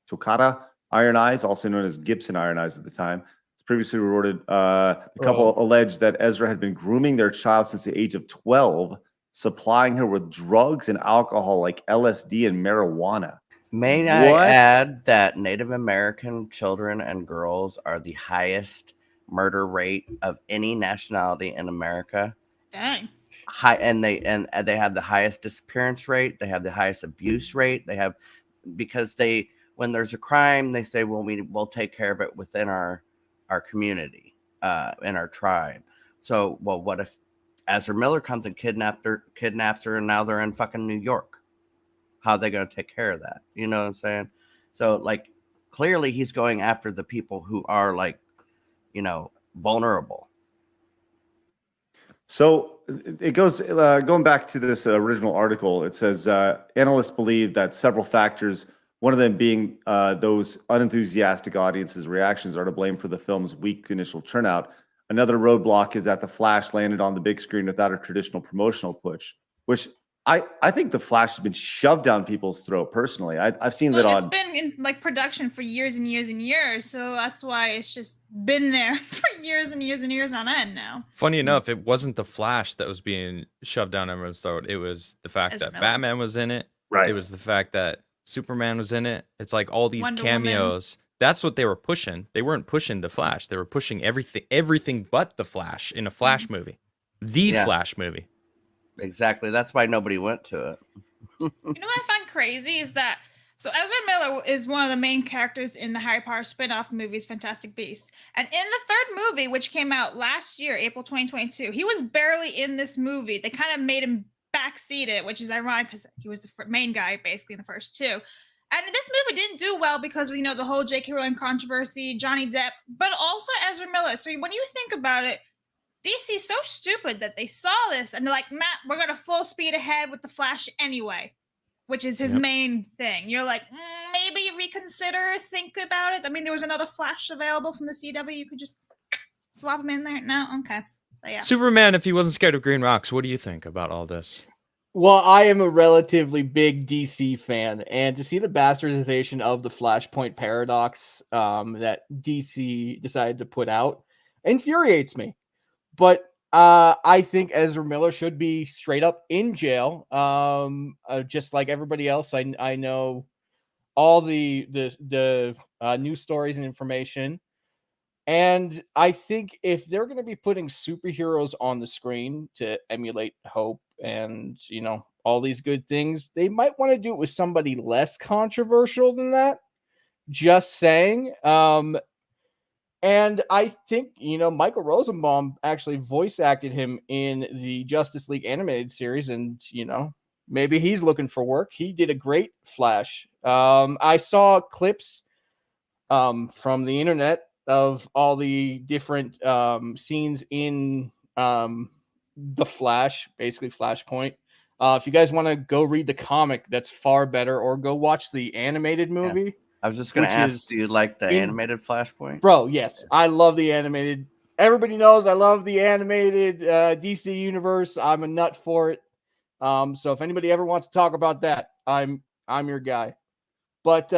Tokata Iron Eyes, also known as Gibson Iron Eyes at the time. previously reported. The couple alleged that Ezra had been grooming their child since the age of 12, supplying her with drugs and alcohol like LSD and marijuana. May I add that Native American children and girls are the highest murder rate of any nationality in America. Dang. And they have the highest disappearance rate. They have the highest abuse rate. They have, because when there's a crime, they say, well, we'll take care of it within our community, in our tribe. So, well, what if Ezra Miller comes and kidnaps her, and now they're in fucking New York? How are they going to take care of that? You know what I'm saying? So, like, clearly he's going after the people who are, like, you know, vulnerable. So it goes, going back to this original article, it says analysts believe that several factors, one of them being those unenthusiastic audiences' reactions, are to blame for the film's weak initial turnout. Another roadblock is that The Flash landed on the big screen without a traditional promotional push, which I think The Flash has been shoved down people's throat personally. I've seen that on. It's been in like production for years and years and years, so that's why it's just been there for years and years and years on end now. Funny enough, it wasn't The Flash that was being shoved down everyone's throat. It was the fact that Batman was in it. Right. It was the fact that Superman was in it. It's like all these Wonder cameos. Woman. That's what they were pushing. They weren't pushing The Flash. They were pushing everything but The Flash in a Flash movie. The Flash movie. Exactly. That's why nobody went to it. You know what I find crazy is that Ezra Miller is one of the main characters in the Harry Potter spin-off movies, Fantastic Beasts. And in the third movie, which came out last year, April 2022, he was barely in this movie. They kind of made him backseat it, which is ironic because he was the main guy basically in the first two. And this movie didn't do well because of, the whole J.K. Rowling controversy, Johnny Depp, but also Ezra Miller. So when you think about it, DC's so stupid that they saw this and they're like, Matt, we're going to full speed ahead with the Flash anyway, which is his main thing. You're like, maybe reconsider, think about it. I mean, there was another Flash available from the CW. You could just swap him in there. No? Okay. So, yeah. Superman, if he wasn't scared of green rocks, what do you think about all this? Well, I am a relatively big DC fan, and to see the bastardization of the Flashpoint paradox that DC decided to put out infuriates me. But I think Ezra Miller should be straight up in jail, just like everybody else. I know all the news stories and information, and I think if they're going to be putting superheroes on the screen to emulate hope and all these good things, they might want to do it with somebody less controversial than that. Just saying. And I think, Michael Rosenbaum actually voice acted him in the Justice League animated series. And, maybe he's looking for work. He did a great Flash. I saw clips from the internet of all the different scenes in the Flash, basically Flashpoint. If you guys want to go read the comic, that's far better, or go watch the animated movie. Yeah. I was just going to ask, do you like the animated Flashpoint? Bro, yes. I love the animated. Everybody knows I love the animated DC universe. I'm a nut for it. So if anybody ever wants to talk about that, I'm your guy. But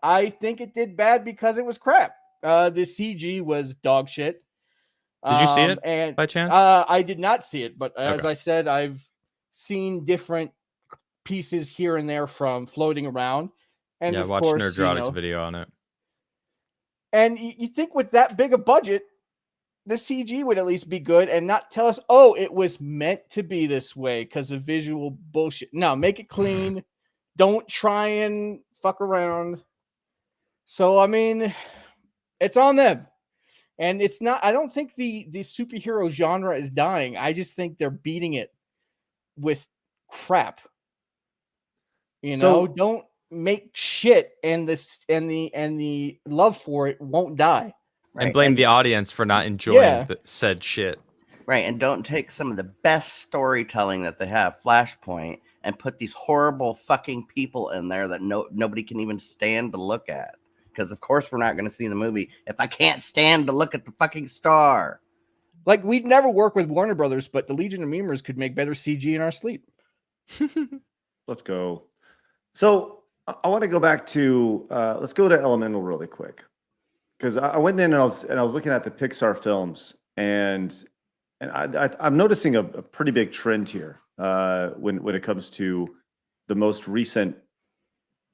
I think it did bad because it was crap. The CG was dog shit. Did you see it by chance? I did not see it, but as I said, I've seen different pieces here and there from floating around, and I watched Nerdrotic's video on it. And you think with that big a budget, the CG would at least be good and not tell us, oh, it was meant to be this way because of visual bullshit. No, make it clean. Don't try and fuck around. So I mean, it's on them. And it's not, I don't think the superhero genre is dying. I just think they're beating it with crap. Don't make shit, and the love for it won't die. Right? And blame the audience for not enjoying said shit. Right, and don't take some of the best storytelling that they have, Flashpoint, and put these horrible fucking people in there that nobody can even stand to look at. Because of course we're not going to see the movie if I can't stand to look at the fucking star. Like, we'd never work with Warner Brothers, but the Legion of Memers could make better CG in our sleep. Let's go. So I want to go back to, let's go to Elemental really quick. because I went in and I was looking at the Pixar films, and I'm noticing a pretty big trend here when it comes to the most recent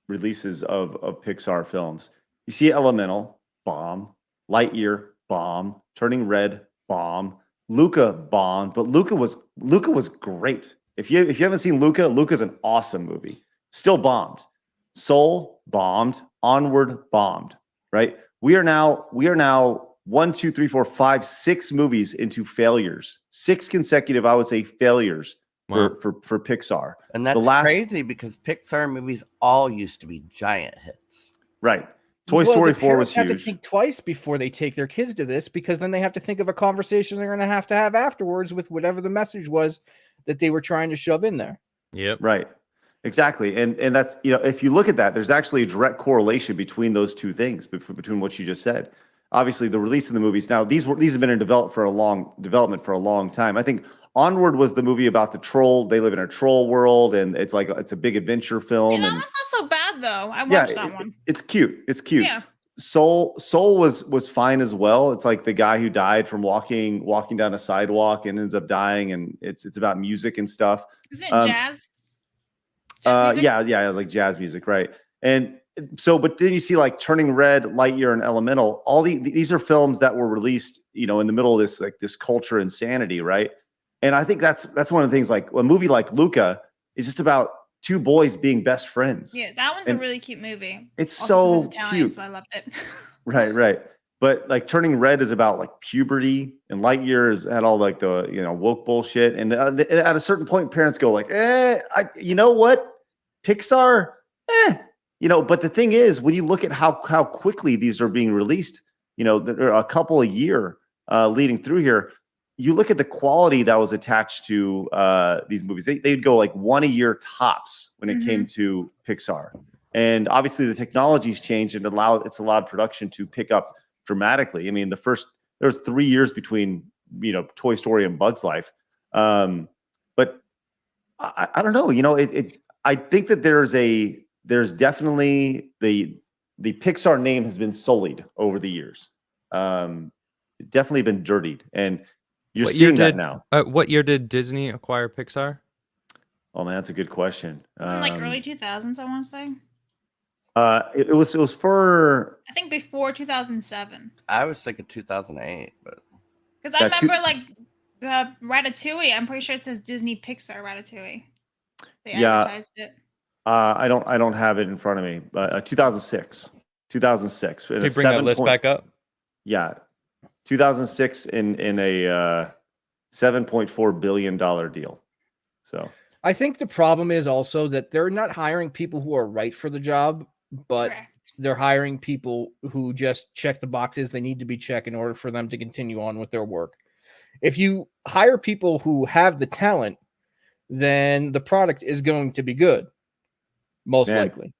releases of Pixar films. You see Elemental, bomb. Lightyear, bomb. Turning Red, bomb. Luca, bomb. But Luca was great. If you haven't seen Luca's an awesome movie. Still bombed. Soul, bombed. Onward, bombed. Right? We are now 1, 2, 3, 4, 5, 6 movies into failures. 6 consecutive, I would say, failures for Pixar. And that's crazy because Pixar movies all used to be giant hits. Right. Toy Story 4 was huge. Have to think twice before they take their kids to this, because then they have to think of a conversation they're going to have afterwards with whatever the message was that they were trying to shove in there. Yep. Right. Exactly. And that's, if you look at that, there's actually a direct correlation between those two things, between what you just said. Obviously, the release of the movies. Now, these have been in development for a long time. I think Onward was the movie about the troll. They live in a troll world, and it's a big adventure film. Yeah, that was not so bad though. I watched that one. It's cute. It's cute. Yeah. Soul was fine as well. It's like the guy who died from walking down a sidewalk and ends up dying, and it's about music and stuff. Is it jazz? Music? Yeah, it was like jazz music, right? And so, but then you see like Turning Red, Lightyear, and Elemental. All these are films that were released, in the middle of this culture insanity, right? And I think that's one of the things. Like a movie like Luca is just about 2 boys being best friends. Yeah, that one's a really cute movie. It's also, so it's Italian, cute. so I loved it. Right. But like Turning Red is about like puberty, and Lightyear had all like the woke bullshit. And at a certain point, parents go like, you know what, Pixar, But the thing is, when you look at how quickly these are being released, there are a couple a year leading through here. You look at the quality that was attached to these movies. They'd go like 1 a year tops when it came to Pixar. And obviously the technology's changed and it's allowed production to pick up dramatically. I mean, there was 3 years between, Toy Story and Bug's Life. But I don't know, I think that there's definitely the Pixar name has been sullied over the years. It's definitely been dirtied, and you're seeing that now. What year did Disney acquire Pixar? Oh man, that's a good question. Like early 2000s, I want to say. It was for, I think before 2007. I was thinking 2008, but because I remember Ratatouille. I'm pretty sure it says Disney Pixar Ratatouille. They advertised it. I don't have it in front of me. 2006. Can you bring that list back up? Yeah, 2006 in a $7.4 billion deal. So I think the problem is also that they're not hiring people who are right for the job, but they're hiring people who just check the boxes they need to be checked in order for them to continue on with their work. If you hire people who have the talent, then the product is going to be good, most likely.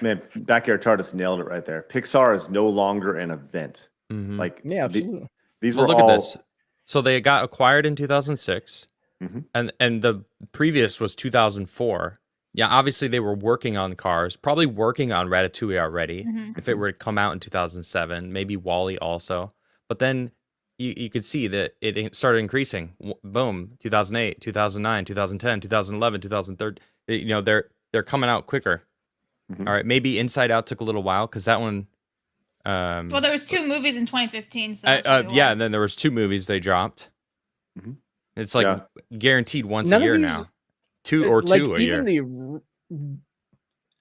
Man, Backyard Tardis nailed it right there. Pixar is no longer an event. Mm-hmm. Like, yeah, absolutely. These were look all... at this. So they got acquired in 2006, and the previous was 2004. Yeah, obviously they were working on Cars, probably working on Ratatouille already. If it were to come out in 2007, maybe WALL-E also. But then you could see that it started increasing. Boom, 2008, 2009, 2010, 2011, 2013. They're coming out quicker. All right, maybe Inside Out took a little while because that one. Well, there was 2 movies in 2015. So and then there was 2 movies they dropped. It's like guaranteed once a year now. 2 a year.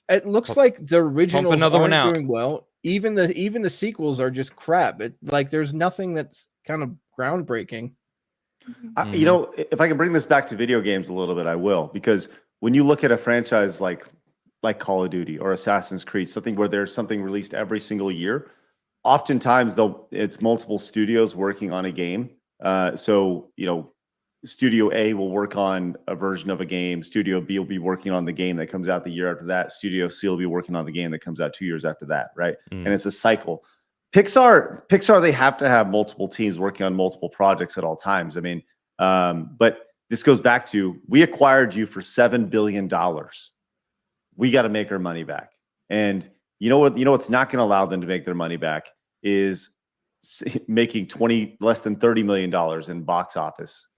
It looks like the originals another one out. Doing well. Even the sequels are just crap. There's nothing that's kind of groundbreaking. If I can bring this back to video games a little bit, I will, because when you look at a franchise like Call of Duty or Assassin's Creed, something where there's something released every single year, oftentimes it's multiple studios working on a game. So Studio A will work on a version of a game. Studio B will be working on the game that comes out the year after that. Studio C will be working on the game that comes out 2 years after that, right? And it's a cycle. Pixar, they have to have multiple teams working on multiple projects at all times. I mean, but this goes back to, we acquired you for $7 billion. We got to make our money back. And you know what's not going to allow them to make their money back is making less than $30 million in box office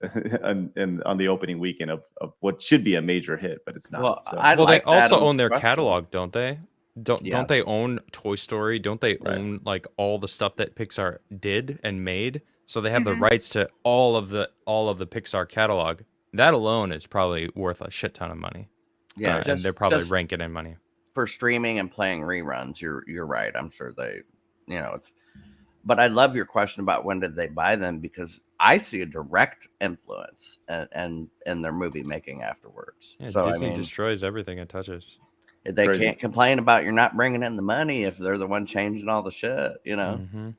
and on the opening weekend of what should be a major hit, but it's not. Well, So. I'd Well, like they also Adam's own their question. catalog, don't they? Yeah. Don't they own Toy Story? Don't they Right. own like all the stuff that Pixar did and made? So they have the Mhm. rights to all of the Pixar catalog. That alone is probably worth a shit ton of money. Yeah, and they're probably just ranking in money. for streaming and playing reruns. You're right. I'm sure they, it's. But I love your question about when did they buy them, because I see a direct influence and in their movie making afterwards. Yeah, So Disney I mean, destroys everything it touches. they Crazy. can't complain about you're not bringing in the money if they're the one changing all the shit. Mhm.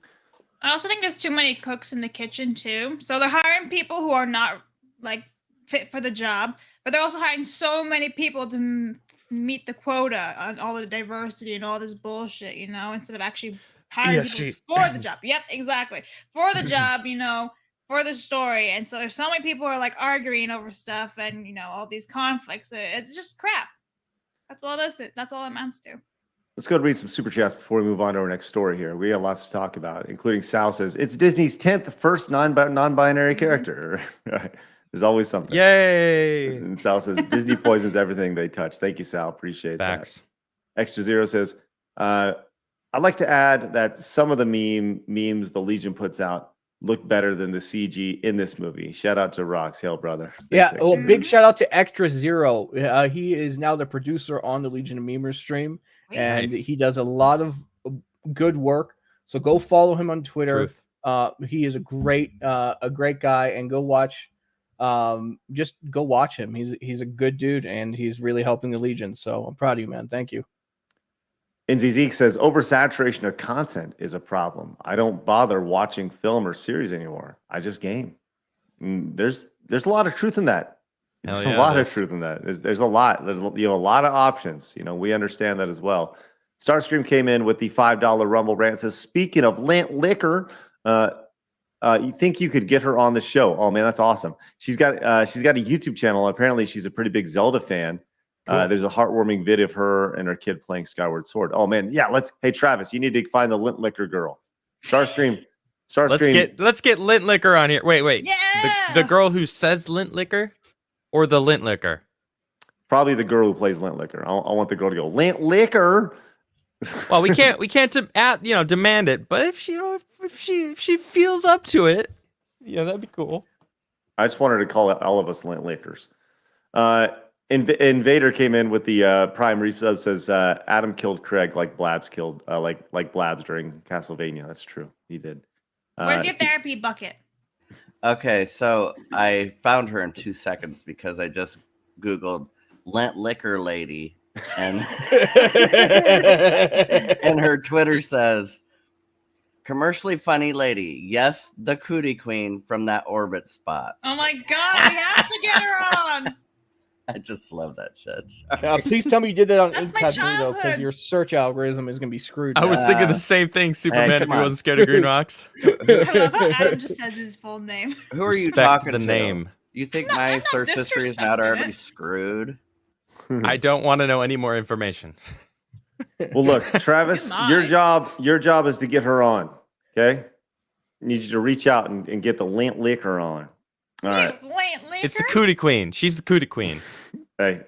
I also think there's too many cooks in the kitchen too. So they're hiring people who are not like fit for the job, but they're also hiring so many people to meet the quota on all the diversity and all this bullshit, instead of actually hiring people for the job. Yep, exactly. For the job, for the story. And so there's so many people who are like arguing over stuff and, all these conflicts. It's just crap. That's all it is. That's all it amounts to. Let's go and read some super chats before we move on to our next story here. We have lots to talk about, including Sal says, it's Disney's 10th first non-binary character. There's always something. Yay! And Sal says, Disney poisons everything they touch. Thank you, Sal. Appreciate Facts. that. Extra Zero says, I'd like to add that some of the memes the Legion puts out look better than the CG in this movie. Shout out to Rox, hail brother. Yeah, Thanks, well, Extra big shout out to Extra Zero. He is now the producer on the Legion of Memers stream, and Nice. he does a lot of good work. So go follow him on Twitter. Truth. He is a great guy, and go watch. Just go watch him. He's a good dude, and he's really helping the Legion. So I'm proud of you, man. Thank you. Zeke says, oversaturation of content is a problem. I don't bother watching film or series anymore. I just game. There's a lot of truth in that. There's a lot of truth in that. There's a lot. There's a lot of options. We understand that as well. Starstream came in with the $5 Rumble rant. Says, speaking of Lint Liquor, you think you could get her on the show? Oh man, that's awesome. She's got a YouTube channel. Apparently, she's a pretty big Zelda fan. Cool. There's a heartwarming video of her and her kid playing Skyward Sword. Oh man, yeah. Hey Travis, you need to find the Lint Liquor girl. Starstream. Let's get Lint Liquor on here. Wait. Yeah. The girl who says Lint Liquor, or the Lint Liquor? Probably the girl who plays Lint Liquor. I want the girl to go Lint Liquor. Well, we can't demand it, but if she feels up to it, that'd be cool. I just wanted to call all of us Lint Lickers. Invader came in with the prime resub. Says Adam killed Craig like Blabs killed like Blabs during Castlevania. That's true. He did. Where's your therapy bucket? Okay, so I found her in 2 seconds because I just Googled Lint Liquor Lady, and and her Twitter says, commercially funny lady. Yes, the cootie queen from that orbit spot. Oh my god, we have to get her on. I just love that shit. Please tell me you did that on That's my Impact though, because childhood. your search algorithm is gonna be screwed. I was thinking the same thing, Superman, if come he on. wasn't scared of green rocks. I love how Adam just says his full name. Who are you Respect talking the to? name. You think I'm my not search history is not disrespecting already it. screwed? I don't want to know any more information. Well, look, Travis, You your job is to get her on. Okay, need you to reach out and get the Lint Liquor on. All right. It's the cootie queen. She's the cootie queen. Hey,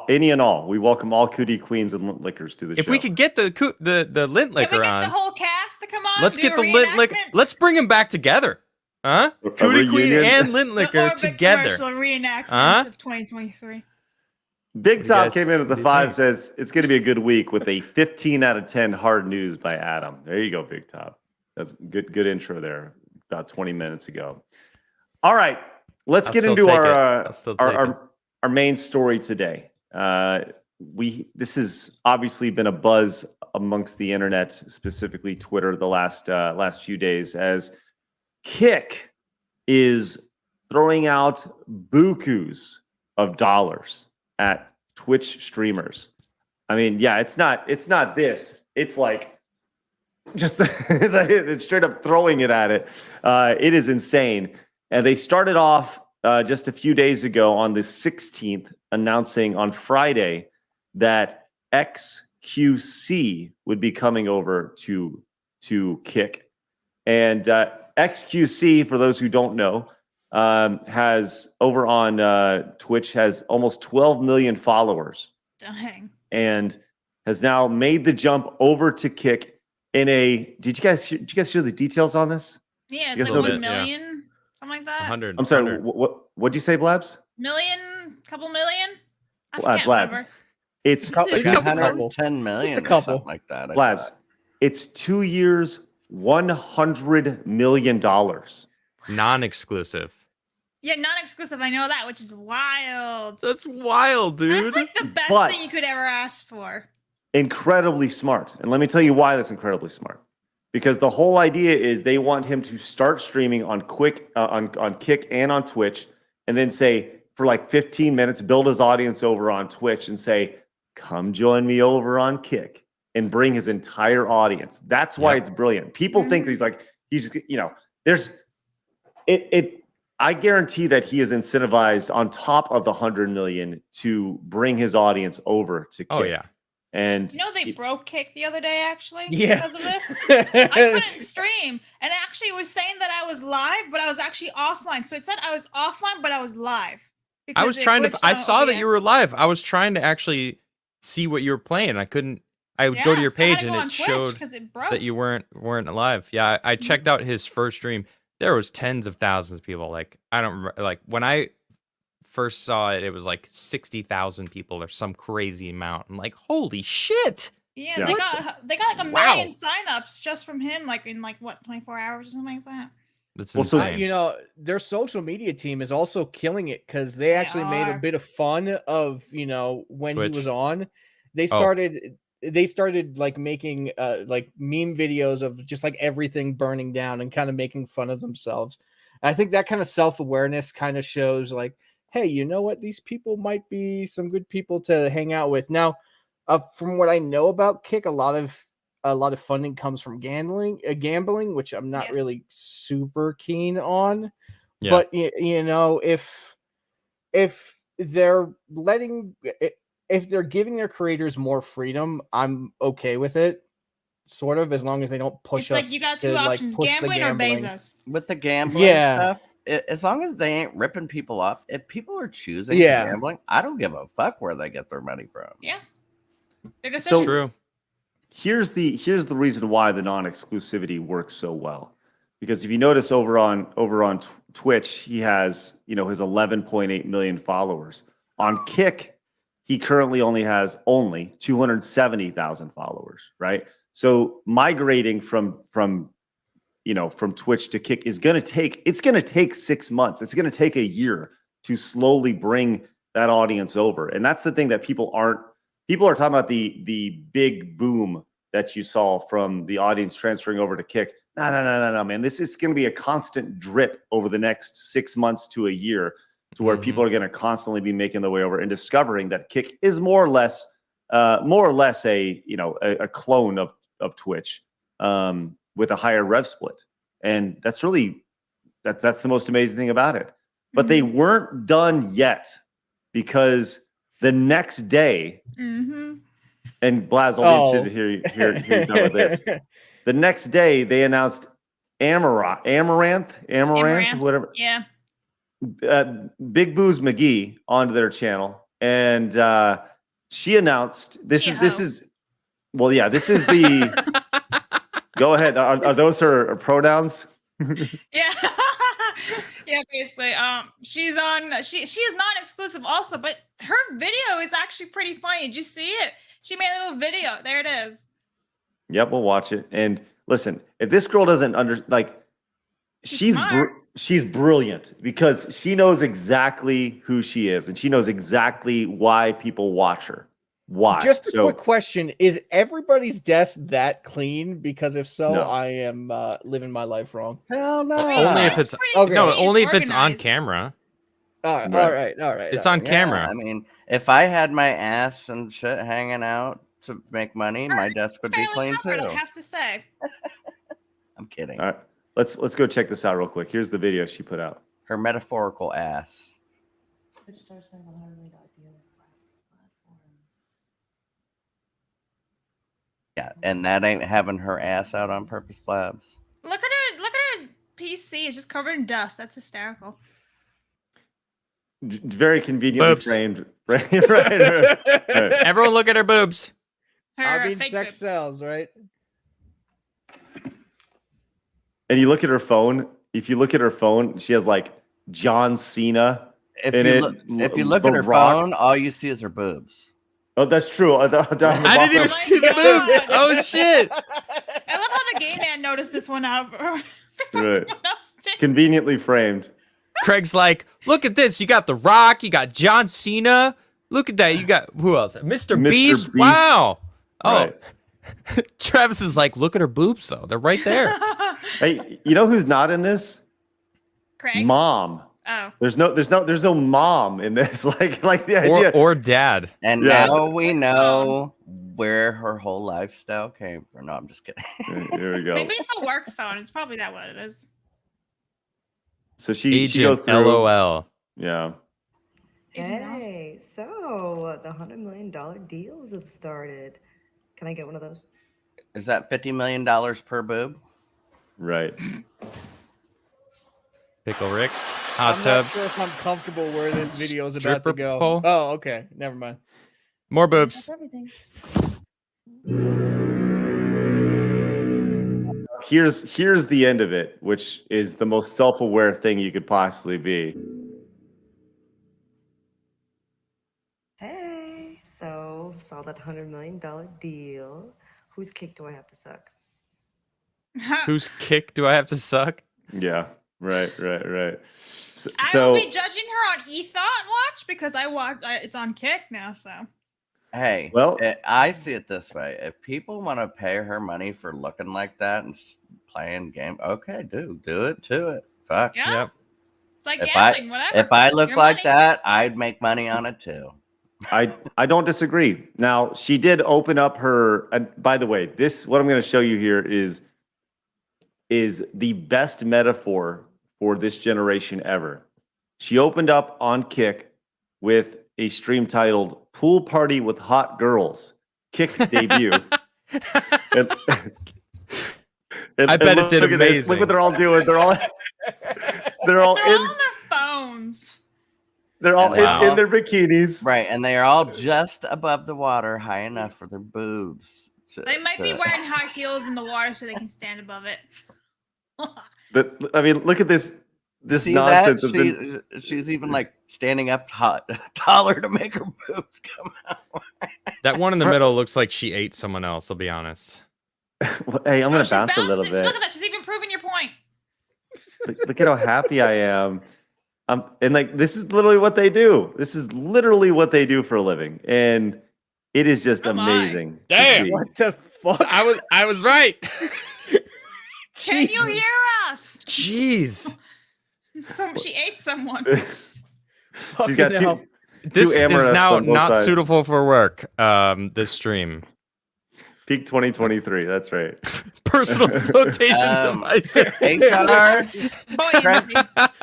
any and all. We welcome all cootie queens and Lint Lickers to the show. If we could get the Lint Can we Liquor get on, the whole cast to come on? let's do get a the Lint Liquor. reenactment? Let's bring them back together, huh? A Cootie queen reunion? and Lint The Liquor Orbit together. commercial reenactment Huh? of 2023. Big What do you Top guys- came in at the what do you 5, think? says it's going to be a good week with a 15 out of 10 hard news by Adam. There you go, Big Top. That's good intro there about 20 minutes ago. All right, let's I'll get still into take it. our I'll still take it. our main story today. This has obviously been a buzz amongst the internet, specifically Twitter, the last few days, as Kick is throwing out bukus of dollars at Twitch streamers. I mean, yeah, it's not this. It's like just it's straight up throwing it at it. It is insane. And they started off just a few days ago on the 16th, announcing on Friday that XQC would be coming over to Kick And XQC, for those who don't know, has over on Twitch has almost 12 million followers. Dang. And has now made the jump over to Kick in a. Did you guys hear the details on this? Yeah, You it's guys like know 1 million, something like that. 100. I'm sorry. 100. What'd you say, Blabs? Couple million. I can't Blabs. remember. It's Couple- Like just a 110 million Just a or couple. something like that. I Blabs. thought. It's 2 years, $100 million. Non-exclusive. Yeah, non-exclusive. I know that, which is wild. That's wild, dude. That's like the best But- thing you could ever ask for. Incredibly smart. And let me tell you why that's incredibly smart. Because the whole idea is they want him to start streaming on on Kick and on Twitch, and then say for like 15 minutes, build his audience over on Twitch and say, come join me over on Kick, and bring his entire audience. That's why it's brilliant. People think he's there's it. I guarantee that he is incentivized on top of the 100 million to bring his audience over to Kick. Oh yeah. And You know they broke Kick the other day actually Yeah. because of this. I couldn't stream, and actually it was saying that I was live, but I was actually offline. So it said I was offline, but I was live. I was because it trying to. glitched I on saw that you were OBS. live. I was trying to actually see what you were playing. I couldn't. I would go to your so I had page to and go it on Twitch showed 'cause it broke. that you weren't alive. Yeah, I checked out his first stream. There was tens of thousands of people. Like I don't remember, like when I first saw it, it was like 60,000 people or some crazy amount. I'm like, holy shit! Yeah, Yeah. they What got like a Wow. million signups just from him, like in like what 24 hours or something like that. That's Well, so- insane. You know, their social media team is also killing it because they actually made a are. bit of fun of, when Twitch. he was on. They Oh. started like making like meme videos of just like everything burning down and kind of making fun of themselves. I think that kind of self-awareness kind of shows like, hey, you know what? These people might be some good people to hang out with. Now, from what I know about Kick, a lot of funding comes from gambling, which I'm not Yes. really super keen on. Yeah. But if they're if they're giving their creators more freedom, I'm okay with it. Sort of, as long as they don't push It's us. like you got to, two like, options: push the gambling or Bezos. With the gambling Yeah. stuff, as long as they ain't ripping people off, if people are choosing Yeah. gambling, I don't give a fuck where they get their money from. Yeah, they're So- decisions. True. here's the reason why the non-exclusivity works so well, because if you notice over on Twitch, he has his 11.8 million followers. On Kick, he currently only has 270,000 followers, right? So migrating from Twitch to Kick is going to take 6 months. It's going to take a year to slowly bring that audience over. And that's the thing that people are talking about, the big boom that you saw from the audience transferring over to Kick. No, man. This is going to be a constant drip over the next 6 months to a year, to where people are going to constantly be making their way over and discovering that Kick is more or less a clone of Twitch, with a higher rev split. And that's really that's the most amazing thing about it. But they weren't done yet, because the next day, Mm-hmm. and Blaz, I'll be interested to hear you done with this. The next day, they announced Amaranth, whatever, Yeah. Big Booze McGee onto their channel, and she announced this is the. Go ahead. Are those her pronouns? Yeah. Yeah, basically. She's on she is non-exclusive also, but her video is actually pretty funny. Did you see it? She made a little video. There it is. Yep, we'll watch it. And listen, if this girl doesn't she's brilliant, because she knows exactly who she is, and she knows exactly why people watch her. Why? Just a quick question: is everybody's desk that clean? Because if so, No. I am living my life wrong. Hell no. Only if It's it's pretty no, clean, only if it's on organized. camera. All right, Right. all right. It's all on right. camera. I mean, if I had my ass and shit hanging out to make money, my desk would be Fairly clean covered, too. I have to say. I'm kidding. All right, let's go check this out real quick. Here's the video she put out. Her metaphorical ass. Yeah, and that ain't having her ass out on purpose, Blabs. Look see is just covered in dust. That's hysterical. Very conveniently Boobs. framed. Right. Everyone look at her boobs. Her I mean, fake sex boobs. sells, right? And you look at her phone. If you look at her phone, she has like John Cena If in you it. look, if you look The at her Rock. phone, all you see is her boobs. Oh, that's true. Down the I didn't even bottom. see the boobs. God. Oh shit! I love how the gay man noticed this one out. Right. Everyone else did. Conveniently framed. Craig's like, look at this. You got The Rock. You got John Cena. Look at that. You got who else? Mr. Mr. Beast. Beast. Wow. Oh, Right. Travis is like, look at her boobs though. They're right there. Hey, you know who's not in this? Craig. Mom. Oh. There's no mom in this. Like the idea. or dad. And Yeah. now we know where her whole lifestyle came from. No, I'm just kidding. Here we go. Maybe it's a work phone. It's probably that what it is. So she Agent goes through. LOL. Yeah. Hey, so the $100 million deals have started. Can I get one of those? Is that $50 million per boob? Right. Pickle Rick. Hot I'm tub. not sure if I'm comfortable where this video is about Stripper to go. pole? Oh, okay. Never mind. More boobs. Everything. Here's the end of it, which is the most self-aware thing you could possibly be. Hey, so saw that $100 million deal. Whose kick do I have to suck? Whose kick do I have to suck? Yeah. Right. So, I will be judging her on eThought Watch because I watch. It's on Kick now, so. Hey, Well- I see it this way. If people want to pay her money for looking like that and playing game, okay, do it to it. Fuck. Yeah. Yep. It's like If gambling, whatever. If I look Your like money. that, I'd make money on it too. I don't disagree. Now she did open up her. And by the way, what I'm going to show you here is the best metaphor for this generation ever. She opened up on Kick with a stream titled "Pool Party with Hot Girls." Kick debut. and I bet it did look at this. amazing. Look what they're all doing. They're all They're all in. on their phones. They're all Wow. in their bikinis. Right, and they are all just above the water, high enough for their boobs. They might be wearing high heels in the water so they can stand above it. But I mean, look at this See nonsense. that? Of the, She's even like standing up taller to make her boobs come out. That one in the middle looks like she ate someone else, I'll be honest. hey, I'm Oh, gonna she's bounce a little bouncing. bit. Look at that. She's even proving your point. Look at how happy I am. And like this is literally what they do. This is literally what they do for a living, and it is just Oh my. amazing. to Damn. see. What the fuck? I was right. Can you hear us? Jeez. She ate someone. She's got Fucking hell. This is Amaranths now on both not sides. suitable for work. This stream. Peak 2023. That's right. Personal flotation devices. HR, Boy,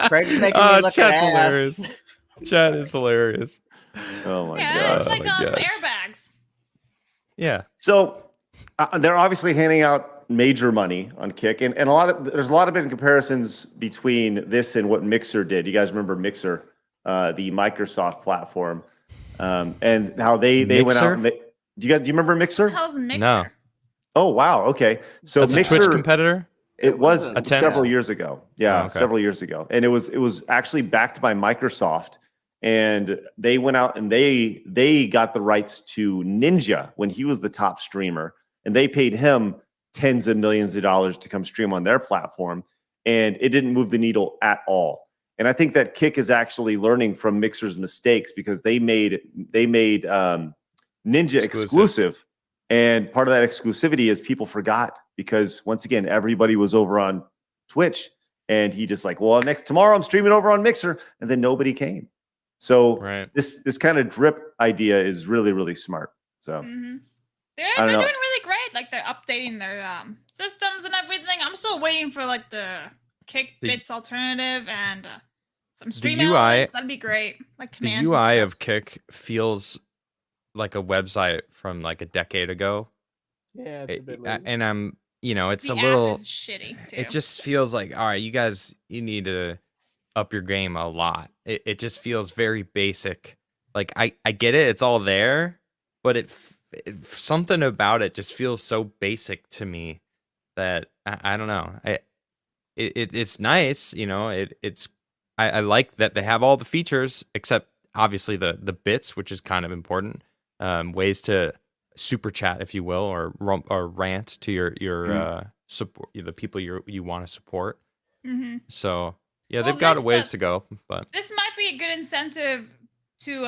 Craig's making me look Chat's at hilarious. ass. Chat is hilarious. Oh my yeah, god. it's like my gosh. airbags. Yeah. So they're obviously handing out major money on Kick, and there's a lot of big comparisons between this and what Mixer did. You guys remember Mixer, the Microsoft platform, and how they went out. Mixer? And do you remember Mixer? How's Mixer? No. Oh wow, okay. So That's Mixer, a Twitch competitor? it was wasn't- several years ago. Yeah, Oh, okay. several years ago, and it was actually backed by Microsoft. And they went out and they got the rights to Ninja when he was the top streamer, and they paid him tens of millions of dollars to come stream on their platform, and it didn't move the needle at all. And I think that Kick is actually learning from Mixer's mistakes because they made Ninja exclusive, and part of that exclusivity is people forgot because once again everybody was over on Twitch, and he just like, well, tomorrow I'm streaming over on Mixer, and then nobody came. So Right. this kind of drip idea is really, really smart. So Mm-hmm. I They're don't doing know. really great. Like they're updating their systems and everything. I'm still waiting for like the Kick The- Bits alternative and some stream UI elements. That'd be great. Like The commands. and UI stuff. of Kick feels like a website from like a decade ago. Yeah, it's a bit lazy. And I'm it's The a app little. is shitty too. It just feels like, all right, you guys, you need to up your game a lot. It just feels very basic. Like I get it, it's all there, but something about it just feels so basic to me that I don't know. It's nice, I like that they have all the features except obviously the bits, which is kind of important. Ways to super chat, if you will, or rant to your support, the people you want to support. Mm-hmm. So yeah, Well, they've got a ways to go, but this might be a good incentive to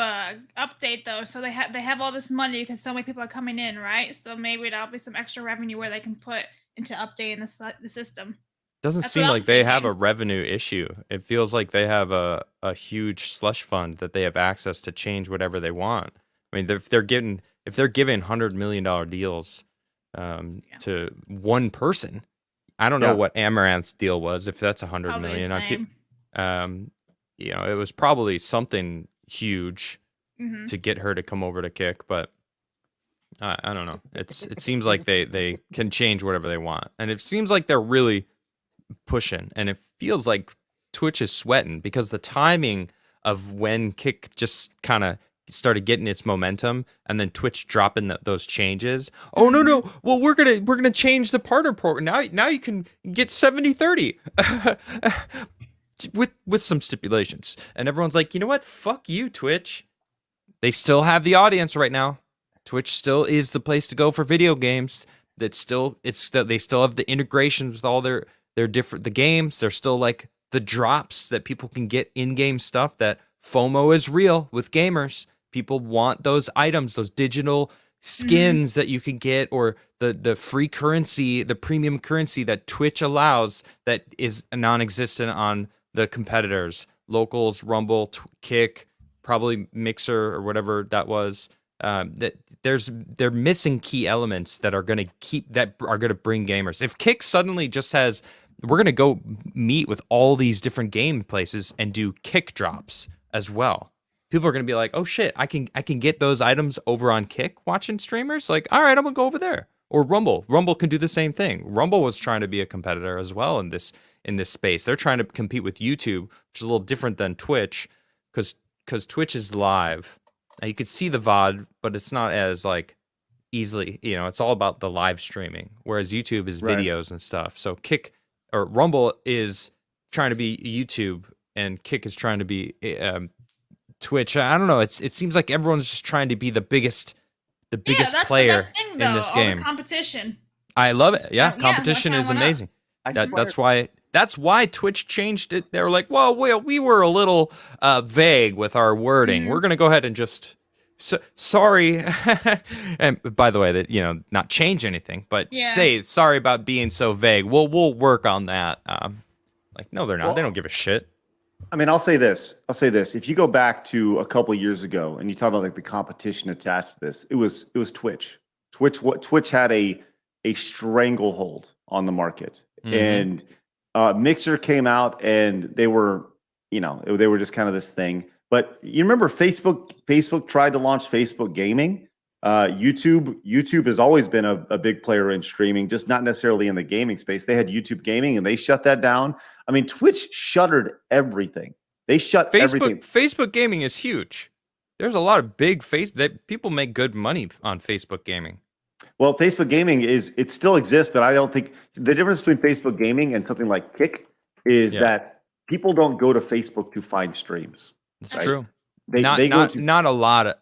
update though. So they have all this money because so many people are coming in, right? So maybe that'll be some extra revenue where they can put into updating the system. doesn't That's seem what I'm like they have a thinking. revenue issue. It feels like they have a huge slush fund that they have access to change whatever they want. I mean, if they're giving $100 million deals to one person, I don't know what Amaranth's deal was. If that's 100 Probably million, the same. it was probably something huge Mm-hmm. to get her to come over to Kick, but I don't know. It seems like they can change whatever they want, and it seems like they're really pushing, and it feels like Twitch is sweating because the timing of when Kick just kind of started getting its momentum and then Twitch dropping those changes. Oh no. Well, we're going to change the partner program. Now you can get 70/30 with some stipulations. And everyone's like, "You know what? Fuck you, Twitch." They still have the audience right now. Twitch still is the place to go for video games. They still have the integrations with all their the games. They're still like the drops that people can get in-game stuff. That FOMO is real with gamers. People want those items, those digital skins that you can get, or the free currency, the premium currency that Twitch allows that is non-existent on the competitors, Locals, Rumble, Kick, probably Mixer or whatever that was. That they're missing key elements that are going to bring gamers. If Kick suddenly just has, we're going to go meet with all these different game places and do Kick drops as well. People are going to be like, oh shit, I can get those items over on Kick watching streamers. Like, all right, I'm going to go over there. Or Rumble. Rumble can do the same thing. Rumble was trying to be a competitor as well in this space. They're trying to compete with YouTube, which is a little different than Twitch, because Twitch is live. Now, you could see the VOD, but it's not as like easily, it's all about the live streaming, whereas YouTube is videos and stuff. So Rumble is trying to be YouTube and Kick is trying to be Twitch. I don't know. It seems like everyone's just trying to be the biggest player the best thing, though, in this all game. The competition. I love it. Yeah, Yeah, competition is amazing. That's why Twitch changed it. They were like, well, we were a little vague with our wording. We're gonna go ahead and just sorry. And by the way, that not change anything, but say sorry about being so vague. We'll work on that. Like, no, they're not. They don't give a shit. I mean, I'll say this. If you go back to a couple of years ago and you talk about like the competition attached to this, it was Twitch. Twitch had a stranglehold on the market. And Mixer came out and they were just kind of this thing. But you remember Facebook tried to launch Facebook Gaming. YouTube has always been a big player in streaming, just not necessarily in the gaming space. They had YouTube Gaming and they shut that down. I mean, Twitch shuttered everything. They shut everything. Facebook Gaming is huge. There's a lot of big people make good money on Facebook Gaming. Well, Facebook Gaming it still exists, but I don't think the difference between Facebook Gaming and something like Kick is that people don't go to Facebook to find streams. It's true. Not a lot of,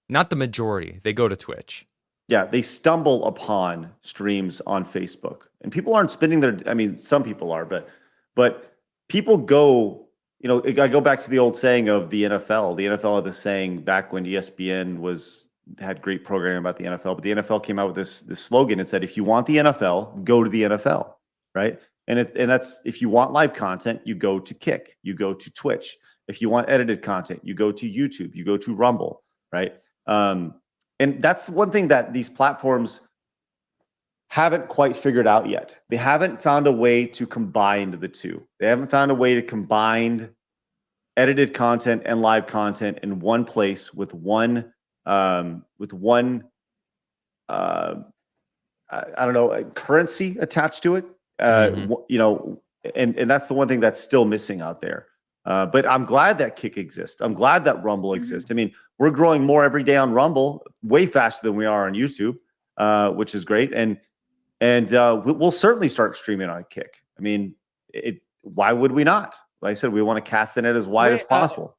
not the majority. They go to Twitch. Yeah, they stumble upon streams on Facebook, and people aren't spending some people are, but people go. I go back to the old saying of the NFL. The NFL had this saying back when ESPN had great programming about the NFL, but the NFL came out with this slogan. It said, if you want the NFL, go to the NFL, right? And that's, if you want live content, you go to Kick, you go to Twitch. If you want edited content, you go to YouTube, you go to Rumble, right? And that's one thing that these platforms haven't quite figured out yet. They haven't found a way to combine the two. They haven't found a way to combine edited content and live content in one place with one I don't know, currency attached to it. Mhm. You know, and that's the one thing that's still missing out there. But I'm glad that Kick exists. I'm glad that Rumble exists. I mean, we're growing more every day on Rumble, way faster than we are on YouTube, which is great. And we'll certainly start streaming on Kick. I mean, why would we not? Like I said, we want to cast the net as wide as possible.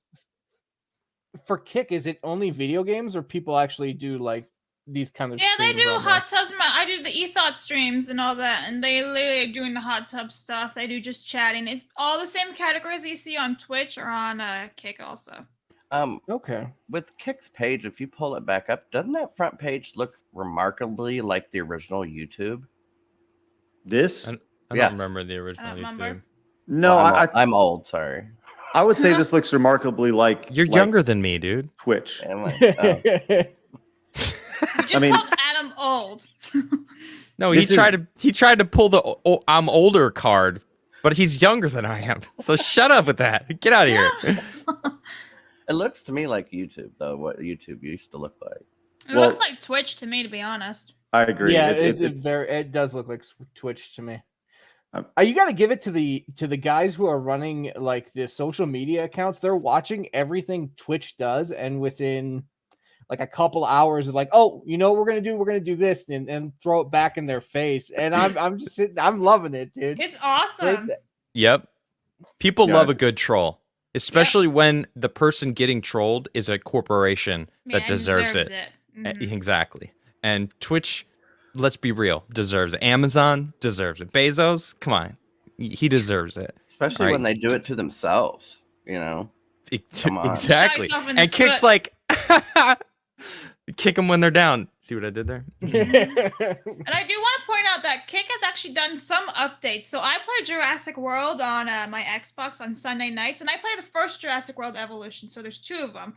For Kick, is it only video games, or people actually do like these kind of? Yeah, they streams do on hot tubs. I do the ethought streams and all that, and they literally are doing the hot tub stuff. They do just chatting. It's all the same categories you see on Twitch or on Kick also. Okay. With Kick's page, if you pull it back up, doesn't that front page look remarkably like the original YouTube? This? I don't remember the original YouTube. No, well, I'm old. Sorry. I would say this looks remarkably like you're younger than me, dude. Twitch. You just called Adam old. No, he tried to pull the I'm older card, but he's younger than I am. So shut up with that. Get out of here. It looks to me like YouTube, though. What YouTube used to look like. It looks like Twitch to me, to be honest. I agree. Yeah, it does look like Twitch to me. You got to give it to the guys who are running like the social media accounts. They're watching everything Twitch does, and within like a couple hours of like, oh, you know what we're gonna do this, and throw it back in their face. And I'm just sitting, I'm loving it, dude. It's awesome. Yep. People love a good troll, especially when the person getting trolled is a corporation that deserves it. Mm-hmm. Exactly. And Twitch, let's be real, deserves it. Amazon deserves it. Bezos, come on. He deserves it. Especially when they do it to themselves, you know? Come on. Exactly. And Kick's like, kick them when they're down. See what I did there? And I do want to point out that Kick has actually done some updates. So I play Jurassic World on my Xbox on Sunday nights, and I play the first Jurassic World Evolution. So there's 2 of them.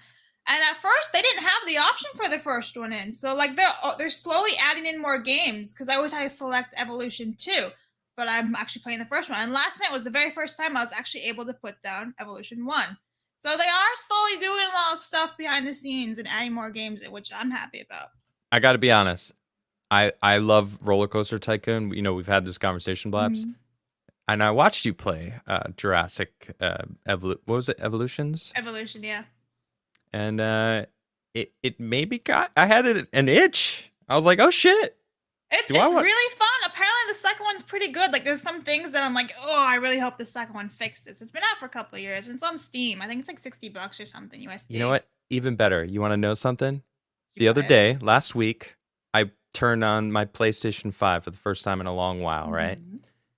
And at first, they didn't have the option for the first one in. So like they're slowly adding in more games, because I always had to select Evolution 2. But I'm actually playing the first one. And last night was the very first time I was actually able to put down Evolution 1. So they are slowly doing a lot of stuff behind the scenes and adding more games, which I'm happy about. I got to be honest. I love Roller Coaster Tycoon. You know, we've had this conversation, Blabs. Mm-hmm. And I watched you play Jurassic what was it? Evolutions? Evolution, yeah. And it maybe I had an itch. I was like, oh shit. It's really fun. Apparently the second one's pretty good. Like there's some things that I'm like, oh, I really hope the second one fixed this. It's been out for a couple of years and it's on Steam. I think it's like $60 or something USD. You know what? Even better. You want to know something? The other day, last week, I turned on my PlayStation 5 for the first time in a long while, right?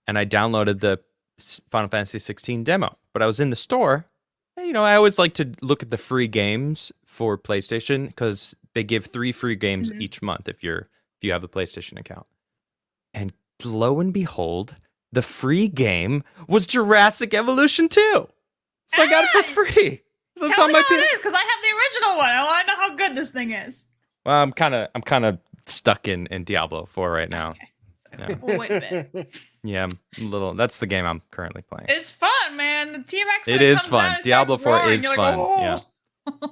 And I downloaded the Final Fantasy 16 demo. But I was in the store. You know, I always like to look at the free games for PlayStation because they give 3 free games each month if you have a PlayStation account. And lo and behold, the free game was Jurassic Evolution 2. So I got it for free. So tell me how it is, because I have the original one. I want to know how good this thing is. Well, I'm kind of stuck in Diablo 4 right now. Okay. Yeah. We'll wait a bit. Yeah, I'm a little. That's the game I'm currently playing. It's fun, man. The T-Rex. It is fun. Diablo 4 is fun. Like, oh.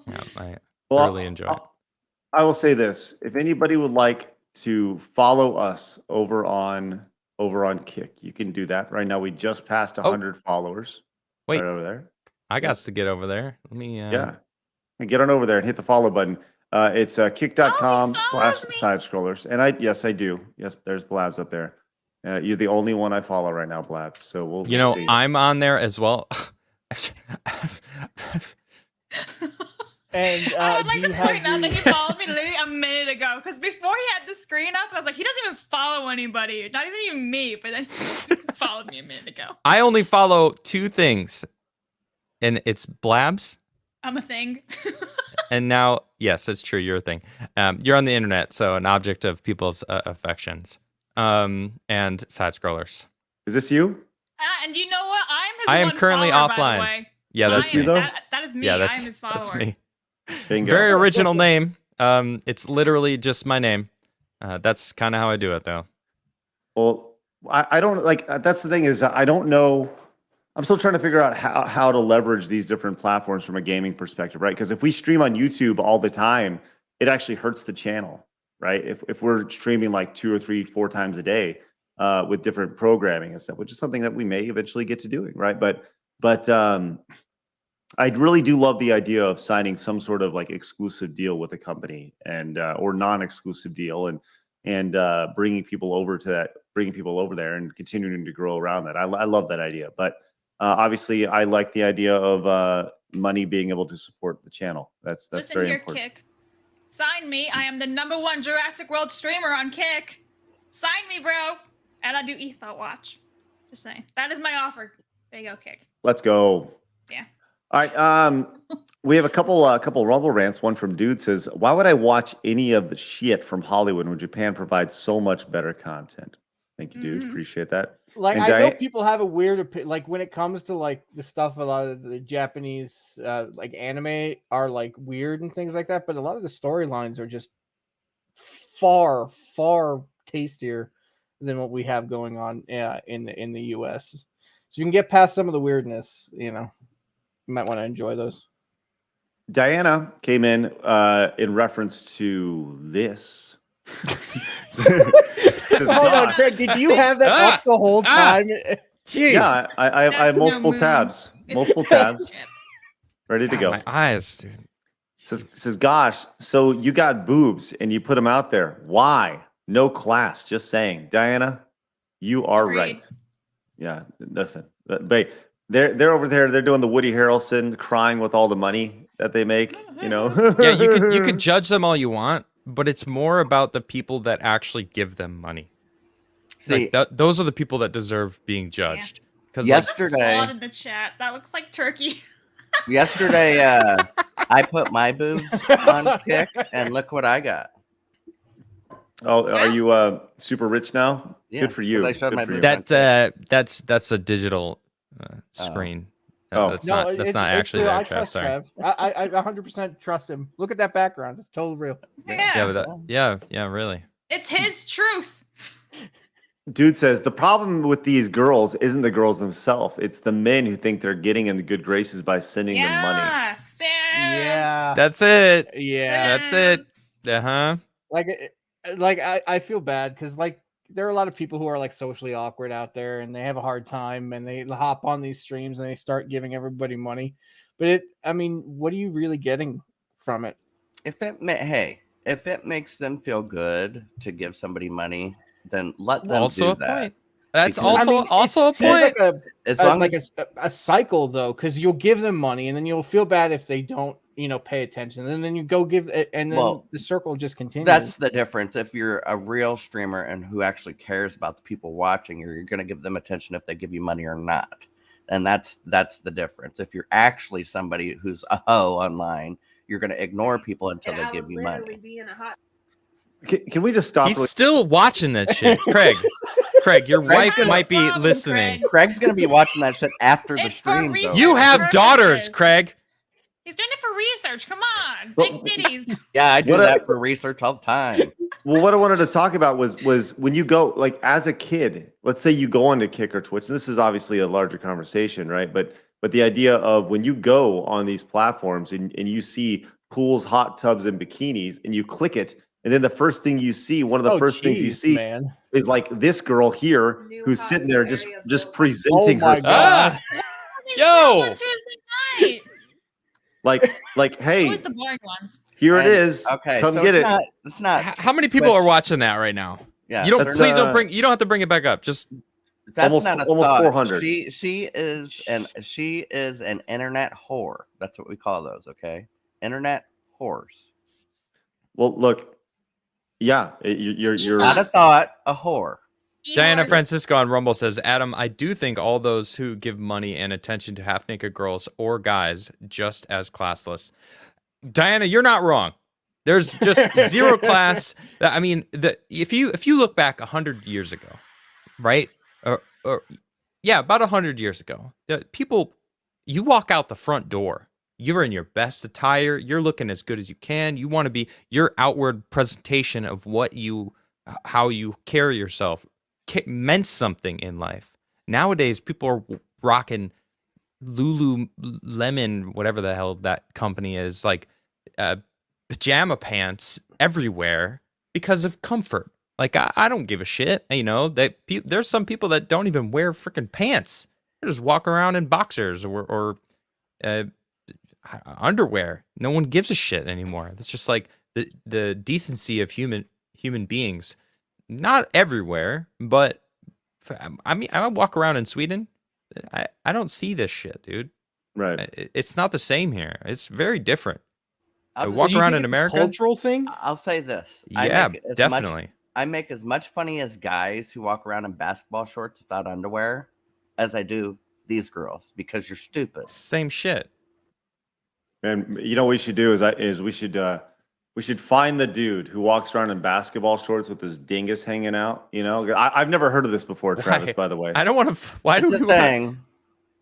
Yeah, I really enjoy it. I will say this: if anybody would like to follow us over on Kick, you can do that. Right now, we just passed 100 followers. Wait, right over there. I got to get over there. Let me. Yeah, and get on over there and hit the follow button. It's kick.com/side-scrollers. And I do. Yes, there's Blabs up there. You're the only one I follow right now, Blabs. So we'll see. I'm on there as well. And I would like to point out that he followed me literally a minute ago, because before he had the screen up, I was like, he doesn't even follow anybody, not even me. But then he followed me a minute ago. I only follow 2 things, and it's Blabs. I'm a thing. And now, yes, it's true. You're a thing. You're on the internet, so an object of people's affections. And side scrollers. Is this you? And you know what? I am currently follower, offline. By the way. Yeah, that's you though. That is me. Yeah, I am his follower. That's me. Bingo. Very original name. It's literally just my name. That's kind of how I do it, though. Well, I don't like. That's the thing is, I don't know. I'm still trying to figure out how to leverage these different platforms from a gaming perspective, right? Because if we stream on YouTube all the time, it actually hurts the channel. right? If we're streaming like 2 or 3, 4 times a day with different programming and stuff, which is something that we may eventually get to doing, right? But I really do love the idea of signing some sort of like exclusive deal with a company and or non-exclusive deal and bringing people over there and continuing to grow around that. I love that idea, but obviously I like the idea of money being able to support the channel. That's Listen very here, important. Kick. Sign me. I am the #1 Jurassic World streamer on Kick. Sign me, bro. And I do Ethot Watch. Just saying. That is my offer. There you go, Kick. Let's go. Yeah. All right. We have a couple Rumble rants. One from Dude says, "Why would I watch any of the shit from Hollywood when Japan provides so much better content?" Thank you, Dude. Appreciate that. Like, And I know Diane- people have a weird opinion. Like, when it comes to like the stuff, a lot of the Japanese like anime are like weird and things like that. But a lot of the storylines are just far tastier than what we have going on in the US. So you can get past some of the weirdness, you know. You might want to enjoy those. Diana came in reference to this. Hold on, Craig, did you have that up the whole time? Jeez. Yeah, I have multiple tabs. Multiple tabs. Ready to go. My eyes, dude. Says, gosh, so you got boobs and you put them out there. Why? No class. Just saying. Diana, you are Agreed. right. Yeah, listen. But they're over there. They're doing the Woody Harrelson crying with all the money that they make. You know. Yeah, you could judge them all you want, but it's more about the people that actually give them money. See, Like those are the people that deserve being judged. Because yesterday, in the chat. That looks like turkey. yesterday, I put my boobs on Kick, and look what I got. Oh, are you super rich now? Yeah, Good for you. 'cause I showed Good my for you. boobs. that's a digital screen. Oh. That's not actually real. there, I Trav. trust Sorry. Trav. I 100% trust him. Look at that background; it's totally real. Yeah. Yeah, really. It's his truth. Dude says the problem with these girls isn't the girls themselves; it's the men who think they're getting in the good graces by sending them money. Yeah. Sam. Yeah, That's it. yeah. That's it. Uh-huh. Like I feel bad because like there are a lot of people who are like socially awkward out there and they have a hard time and they hop on these streams and they start giving everybody money. But I mean, what are you really getting from it? If it makes them feel good to give somebody money, then let them Also do a that. point. That's Because- also a it seems point. like As long like as a cycle though, because you'll give them money and then you'll feel bad if they don't, pay attention, and then you go give it, and then Well, the circle just continues. that's the difference. If you're a real streamer and who actually cares about the people watching, you're going to give them attention if they give you money or not. And that's the difference. If you're actually somebody who's a hoe online, you're going to ignore people until they give you money. Can we just stop? He's still watching that shit. Craig, your wife gonna- might be Problem, listening. Craig. Craig's going to be watching that shit after the It's for stream's research. over. You have Purposes. daughters, Craig. He's doing it for research. Come on. Well- Big titties. Yeah, I do What that for research all the time. Well, what I wanted to talk about was when you go, like, as a kid, let's say you go onto Kick or Twitch. And this is obviously a larger conversation, right? But the idea of when you go on these platforms and you see pools, hot tubs, and bikinis, and you click it, and then the first thing you see, one of the first things you see man. is like this girl here New who's hot sitting there area just built. presenting Oh my herself. Ah, These Yo! girls on Tuesday night. Like, hey, Always the boring ones. here it And- is. Okay, Come so get it's it. Not, it's not. How many people are Twitch. watching that right now? Yeah, You don't That's, please don't bring. You don't have to bring it back up. Just That's almost- not a almost thought. 400. She is an internet whore. That's what we call those. Okay, internet whores. Well, look, yeah, you're Not a thought, a whore. Diana Eeyores. Francisco on Rumble says, Adam, I do think all those who give money and attention to half-naked girls or guys just as classless. Diana, you're not wrong. There's just zero class. I mean, if you look back 100 years ago, right? Or yeah, about 100 years ago, people, you walk out the front door, you're in your best attire, you're looking as good as you can. You want to be your outward presentation of how you carry yourself meant something in life. Nowadays, people are rocking Lululemon, whatever the hell that company is, like pajama pants everywhere because of comfort. Like I don't give a shit. You know, there's some people that don't even wear freaking pants. They just walk around in boxers or underwear. No one gives a shit anymore. It's just like the decency of human beings. Not everywhere, but I mean, I walk around in Sweden. I don't see this shit, dude. Right. It's not the same here. It's very different. I I'll walk Do you around think in it's a America. cultural thing. I'll say this. Yeah, definitely. I make as much funny as guys who walk around in basketball shorts without underwear as I do these girls because you're stupid. Same shit. And you know what we should do is we should find the dude who walks around in basketball shorts with his dingus hanging out. You know, I've never heard of this before, Travis. Why? By the way, I don't want to. Why do It's we a thing.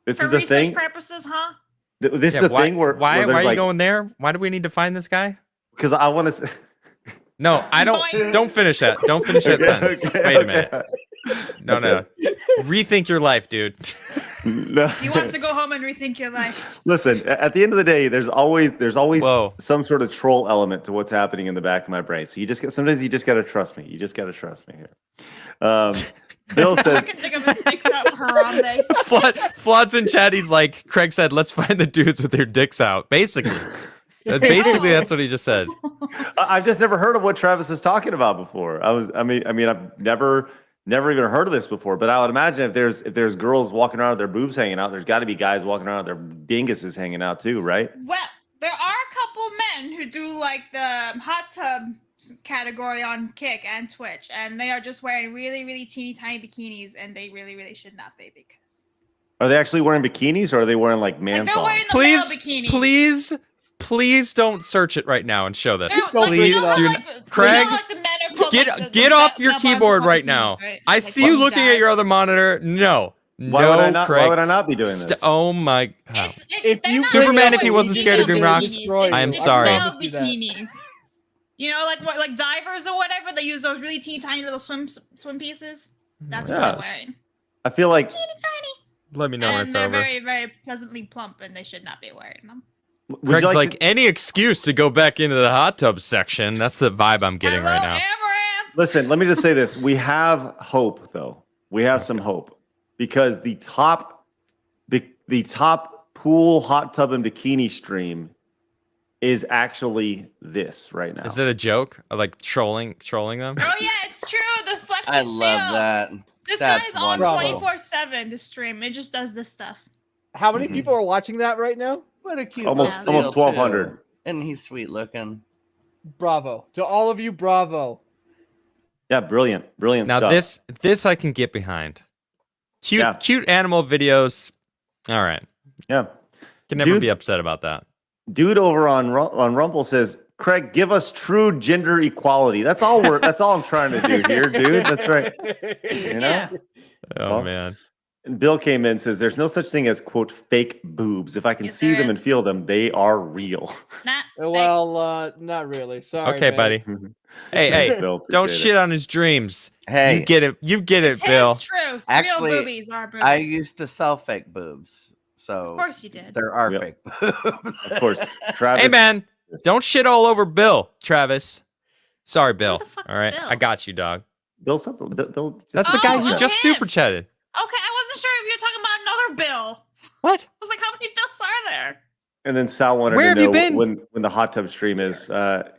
this For is the research thing. purposes, huh? This is the thing where why there's are you like, going there? Why do we need to find this guy? because I want to. No, I don't. Boing. Don't finish that. Don't finish that sentence. Wait a minute. No. Rethink your life, dude. No. You want to go home and rethink your life. Listen, at the end of the day, there's always Whoa. some sort of troll element to what's happening in the back of my brain. So sometimes you just got to trust me. You just got to trust me here. Bill I says, can think of a TikTok Harambe. Flood's in chat. He's like, Craig said, let's find the dudes with their dicks out. Basically, that's what he just said. I've just never heard of what Travis is talking about before. I mean, I've never even heard of this before. But I would imagine if there's girls walking around with their boobs hanging out, there's got to be guys walking around with their dinguses hanging out too, right? Well, there are a couple men who do like the hot tub category on Kick and Twitch, and they are just wearing really, really teeny tiny bikinis, and they really, really should not be because. Are they actually wearing bikinis, or are they wearing like man Like they're thongs? wearing the male bikini. Please don't search it right now and show this. No, like, Please you know how, do like, not. Craig, like the men are called, like, get the off your bottoms keyboard called right bikinis, now. right? I Like, see you bikini looking at guys. your other monitor. No. Why would I not? Craig. Why would I not be doing this? Oh my. If they're you not Superman, male if he wasn't bikinis, scared of they're green male rocks, bikinis. I am It's sorry. male promise you that. bikinis. You know, like divers or whatever. They use those really teeny tiny little swim pieces. That's what Yeah. they're wearing. I feel like Teeny tiny. Let me know when And it's they're over. very, very pleasantly plump, and they should not be wearing them. would you Craig's like, to- any excuse to go back into the hot tub section. That's the vibe I'm getting Hello, right now. Amaranth. Listen, let me just say this. We have hope, though. We have some hope because the top pool hot tub and bikini stream is actually this right now. Is it a joke? Like trolling them? Oh yeah, it's true. The flex. I and love seal. that. This That's guy's on wonderful. 24/7 to stream. It just does this stuff. How many people are watching that right now? What a cute almost little seal, 1,200. too. And he's sweet looking. Bravo to all of you. Bravo. Yeah, brilliant Now stuff. this I can get behind. Yeah. Cute animal videos. All right. Yeah, Can never Dude- be upset about that. dude over on Rumble says, "Craig, give us true gender equality." That's all I'm trying to do here, dude. That's right. You know. Yeah. Oh all. man. And Bill came in and says, "There's no such thing as quote fake boobs. If I can Yes, see there them is. and feel them, they are real." Not Well, not really. Sorry. Okay, man. buddy. Hey, Thanks, Bill. don't Appreciate shit on his dreams. Hey, You get it. You get it, it's Bill. his truth. Actually, Real boobies are boobies. I used to sell fake boobs. So Of course you did. there are Yep. fake boobs. Of course, Travis. Hey man, don't shit all over Bill, Travis. Sorry, Bill. the fuck All right, is Bill? I got you, dog. Bill something. Bill That's the Oh, guy who okay. just super chatted. Okay, I wasn't sure if you were talking about another Bill. What? I was like, how many Bills are there? And then Sal wanted Where to have you know been? when the hot tub stream is.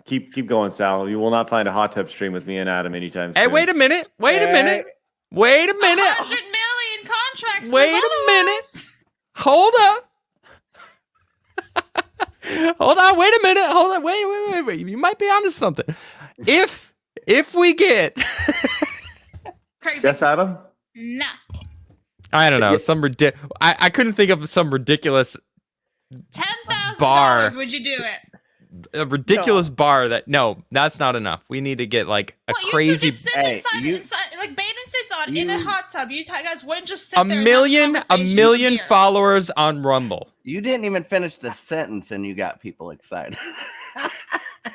Keep going, Sal. You will not find a hot tub stream with me and Adam anytime soon. Hey, wait a minute. Wait a minute. Wait a 100 minute. million contracts. Wait says a minute. otherwise. Hold up. Hold on. Wait a minute. Hold on. Wait. You might be onto something. If we get, Crazy. Yes, Adam. Nah. I don't know, I couldn't think of some ridiculous Bar. $10,000. Would you do it? a bar that that's not enough. We need to get like a What, you two crazy just sit Hey, inside, like bathing suits on in a you- hot tub. You guys wouldn't just sit a there and have million conversations with beer. followers on Rumble. You didn't even finish the sentence and you got people excited.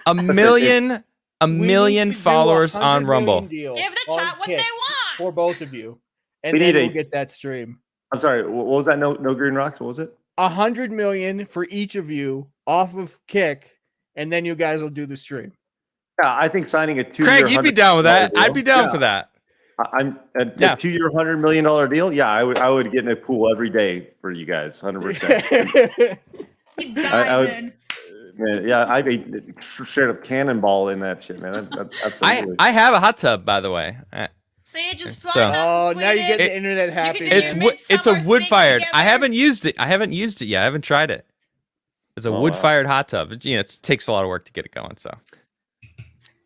A million We need million to do a followers 100 on Rumble. million deal Give the on chat what they Kick want. for both of you, and We then need we'll a- get that stream. I'm sorry. What was that? No green rocks. What was it? 100 million for each of you off of Kick, and then you guys will do the stream. Yeah, I think signing a 2-year. Craig, you'd be down with that. I'd be down for that. I'm a 2-year, $100 million deal. Yeah, I would get in a pool every day for you guys, 100%. I would, man, yeah, I'd be straight up cannonball in that shit, man. Absolutely. I have a hot tub, by the way. See, just fly So- out to now you get Sweden. the internet happy. can do It's your it's a midsummer wood thing fired. I together. haven't used it. I haven't used it yet. I haven't tried it. It's a Oh, wow. wood fired hot tub. It takes a lot of work to get it going. So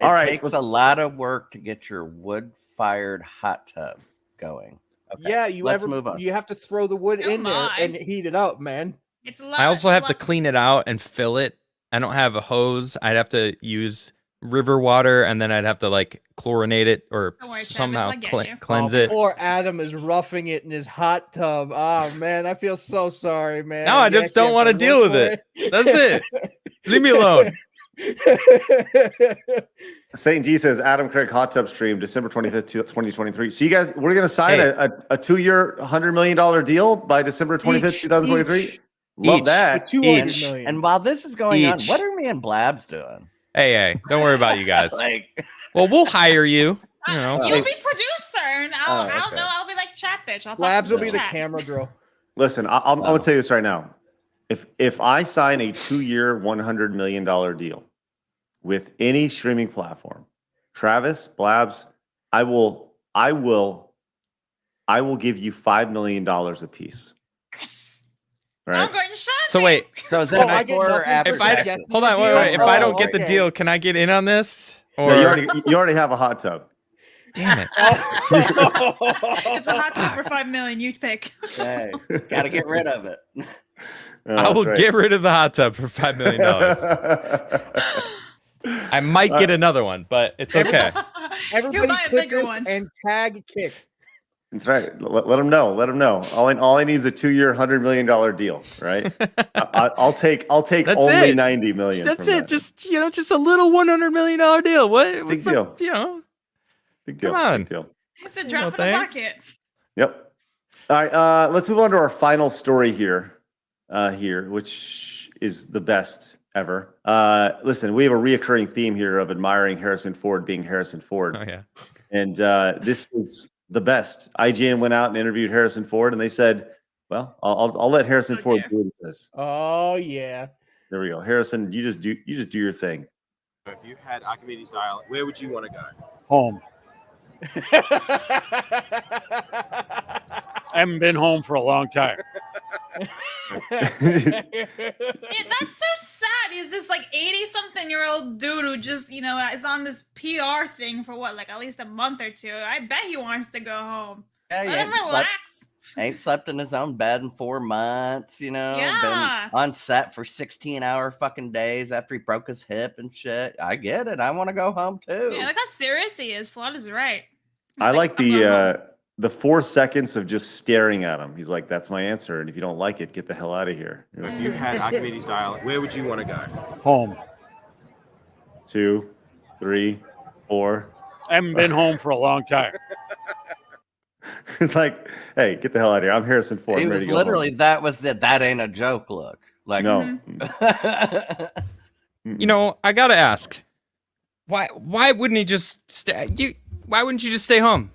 All right, It takes a lot of work to get your wood-fired hot tub going. Okay, Yeah, you move on. you have to throw the wood Oh in there my. and heat it up, man. It's a lot. I also have to lot- clean it out and fill it. I don't have a hose. I'd have to use river water, and then I'd have to like chlorinate it or Don't worry, Travis, somehow I get you. cleanse it. Poor Adam is roughing it in his hot tub. Oh man, I feel so sorry, man. No, I just don't want to deal with it. That's it. Leave me alone. Saint G says Adam Craig hot tub stream December 25th, 2023. So you guys, we're gonna sign a 2-year, $100 million deal by December 25th, 2023. Love Each. that. 200 Each. million. And while this is going on, Each. what are me and Blabs doing? Hey, don't worry about you guys. Like, Well, we'll hire you. You know, You'll be producer, and I'll okay. know. I'll be like chat bitch. I'll talk Labs to will be the chat. camera girl. Listen, I'm gonna tell you this right now. If I sign a 2-year, $100 million deal with any streaming platform, Travis, Blabs, I will give you $5 million a piece. I'm Right? going to shut So wait, so is Oh, that I get before or nothing. after if I taxes? hold on, wait. If I don't get the okay. deal, can I get in on this? Or No, you already have a hot tub. damn it. It's a hot tub for $5 million. You pick. Hey, gotta get rid of it. I will get rid of the hot tub for $5 million. I might get another one, but it's okay. Everybody buy a click bigger this one. and tag Kick. That's right. Let them know. Let them know. All I need is a 2-year, $100 million deal. Right? I'll take That's only it. $90 million. That's from it. that. Just a little $100 million deal. What's deal. Big deal. come on. Big deal. It's a drop in the thing. bucket. Yep. All right. Let's move on to our final story here, which is the best ever. Listen, we have a reoccurring theme here of admiring Harrison Ford being Harrison Ford. Oh yeah. And this was the best. IGN went out and interviewed Harrison Ford, and they said, "Well, I'll let Harrison Oh, Ford dear. do what he does." Oh yeah. There we go. Harrison, you just do your thing. If you had Archimedes dial, where would you want to go? Home. I haven't been home for a long time. That's so sad. He's this like 80-something-year-old dude who just, is on this PR thing for what, like at least a month or two. I bet he wants to go home. Yeah, Let him relax. Ain't slept in his own bed in 4 months, Yeah. Been on set for 16-hour fucking days after he broke his hip and shit. I get it. I want to go home too. Yeah, look how serious he is. Flood is right. I like I'm going home. the 4 seconds of just staring at him. He's like, "That's my answer, and if you don't like it, get the hell out of here." If you had Archimedes dial, where would you want to go? Home. 2, 3, 4. I haven't been home for a long time. It's like, hey, get the hell out of here. I'm Harrison Ford. He I'm ready was to go literally home. that was that ain't a joke look. Like No. I gotta ask, why wouldn't he just stay? Why wouldn't you just stay home?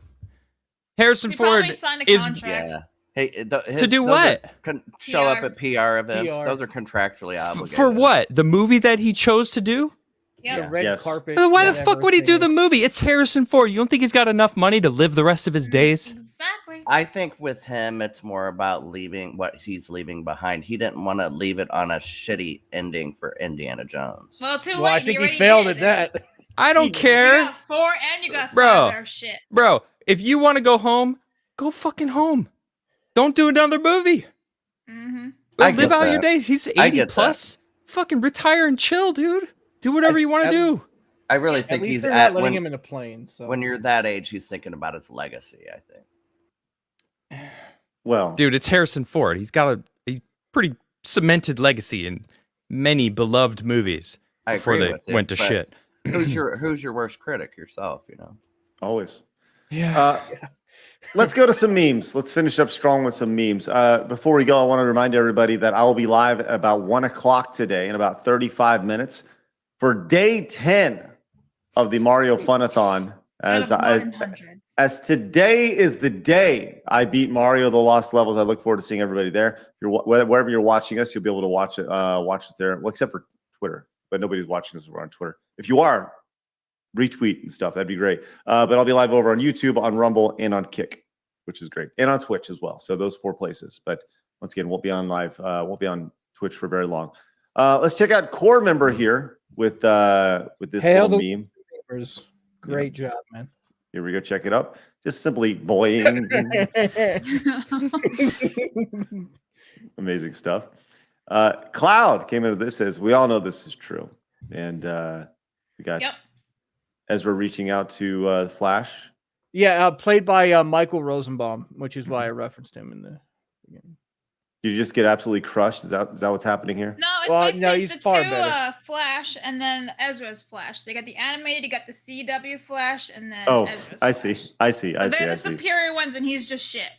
Harrison He Ford probably signed a is contract. yeah. Hey, to do what? Show up PR. at PR events. PR. Those are contractually obligated. For what? The movie that he chose to do? The Yeah. red Yes. carpet. Why the whatever fuck would he do thing. the movie? It's Harrison Ford. You don't think he's got enough money to live the rest of his days? Exactly. I think with him, it's more about leaving what he's leaving behind. He didn't want to leave it on a shitty ending for Indiana Jones. Well, too late. Well, I think already he failed did. at that. I don't You care. got 4 and you got 5 Bro. there. Shit. Bro, if you want to go home, go fucking home. Don't do another movie. Mm-hmm. I Live get out your that. days. He's I 80 get plus. Fucking retire and chill, dude. Do whatever you want to do. I really At think least he's they're at not letting when, him in a plane. So when you're that age, he's thinking about his legacy. I think. Well, Dude, it's Harrison Ford. He's got a pretty cemented legacy in many beloved movies I before agree they with you, went to but shit. Who's your worst critic? Yourself, always. Yeah. Let's go to some memes. Let's finish up strong with some memes. Before we go, I want to remind everybody that I will be live at about 1 o'clock today in about 35 minutes for day 10 of the Mario Funathon. As today is the day I beat Mario: The Lost Levels. I look forward to seeing everybody there. If you're wherever you're watching us, you'll be able to watch it. Watch us there. Well, except for Twitter, but nobody's watching us over on Twitter. If you are, retweet and stuff. That'd be great. But I'll be live over on YouTube, on Rumble, and on Kick, which is great, and on Twitch as well. So those 4 places. But once again, won't be on live. Won't be on Twitch for very long. Let's check out core member here with this little meme. Great job, man. Here we go. Check it out. Just simply Boing. Amazing stuff. Cloud came into this, says we all know this is true, and we got Ezra reaching out to Flash. Yeah, played by Michael Rosenbaum, which is why I referenced him in the beginning. Did you just get absolutely crushed? Is that what's happening here? No, it's basically the two Flash and then Ezra's Flash. So you got the animated, you got the CW Flash, and then Ezra's Flash. I see. They're the superior ones, and he's just shit.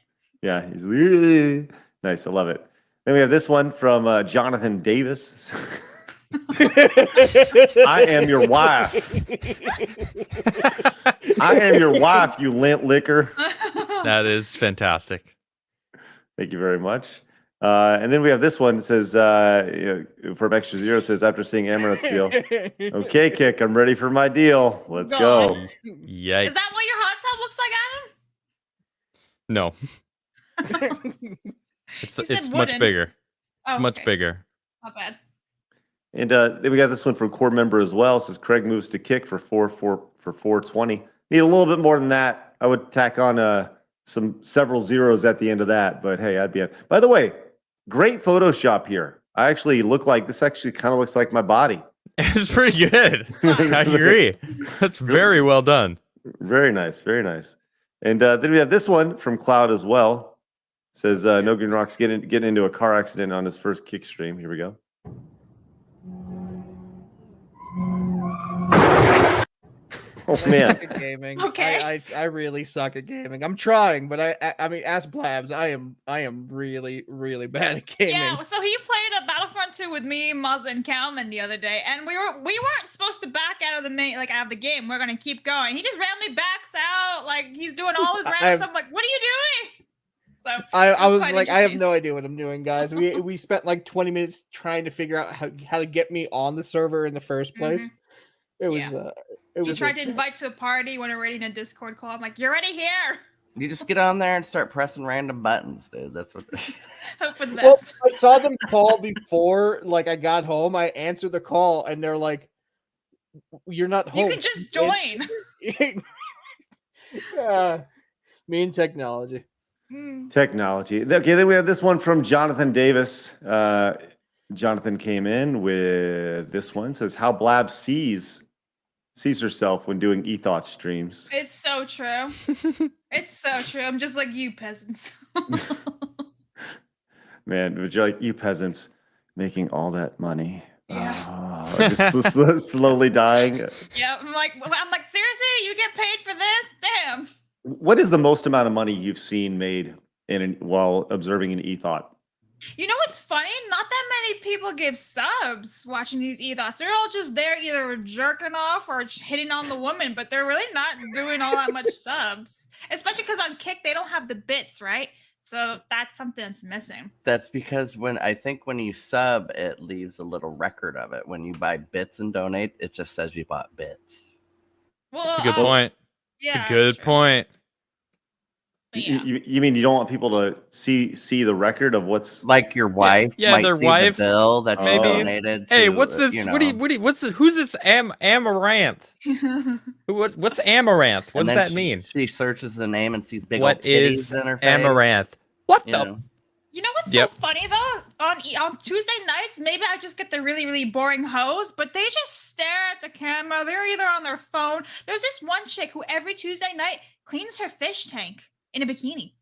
Yeah, he's really nice. I love it. Then we have this one from Jonathan Davis. I am your wife. I am your wife, you lint liquor. That is fantastic. Thank you very much. And then we have this one that says, from Extra Zero, says, after seeing Amaranth's deal, okay, Kick, I'm ready for my deal. Let's go. Yikes. Is that what your hot tub looks like, Adam? No. It's much bigger. It's much bigger. Not bad. And then we got this one from core member as well. It says Craig moves to Kick for 420. Need a little bit more than that. I would tack on several zeros at the end of that, but hey, I'd be at. By the way, great Photoshop here. I actually look like this. Actually, kind of looks like my body. It's pretty good. I agree. That's very well done. Very nice, very nice. And then we have this one from Cloud as well. It says No Green Rocks getting into a car accident on his first Kick stream. Here we go. Oh man. Gaming. Okay. I really suck at gaming. I'm trying, but I mean, as Blabs, I am really, really bad at gaming. Yeah, so he played a Battlefront 2 with me, Muzz, and Calman the other day, and we weren't supposed to back out of the game. We're gonna keep going. He just randomly backs out, like he's doing all his random stuff. I'm like, what are you doing? So I was like, I have no idea what I'm doing, guys. We spent like 20 minutes trying to figure out how to get me on the server in the first place. It was he tried to invite to a party when we were in a Discord call. I'm like, you're already here. You just get on there and start pressing random buttons, dude. That's what. Hope for the best. Well, I saw them call before, like I got home. I answered the call, and they're like, "You're not home. You can just join." Me and technology. Technology. Okay, then we have this one from Jonathan Davis. Jonathan came in with this one. Says how Blabs sees herself when doing e-thought streams. It's so true. It's so true. I'm just like you peasants. Man, but you're like you peasants making all that money. Yeah. Just slowly dying. Yeah, I'm like seriously, you get paid for this? Damn. What is the most amount of money you've seen made while observing an e-thought? You know what's funny? Not that many people give subs watching these e-thoughts. They're all just there either jerking off or hitting on the woman, but they're really not doing all that much subs. Especially because on Kick, they don't have the bits, right? So that's something that's missing. That's because when you sub, it leaves a little record of it. When you buy bits and donate, it just says you bought bits. Well, that's a good point. Yeah, it's a good point. Yeah. You mean you don't want people to see the record of what's like your wife? Yeah, might their see wife. The bill that maybe. donated. Hey, to, what's this? You know. Who's this Amaranth? What's Amaranth? What does that mean? She searches the name and sees big what old titties is in her face. Amaranth? What the? Know. You know what's so funny though? On Tuesday nights, maybe I just get the really, really boring hoes, but they just stare at the camera. They're either on their phone. There's this one chick who every Tuesday night cleans her fish tank in a bikini.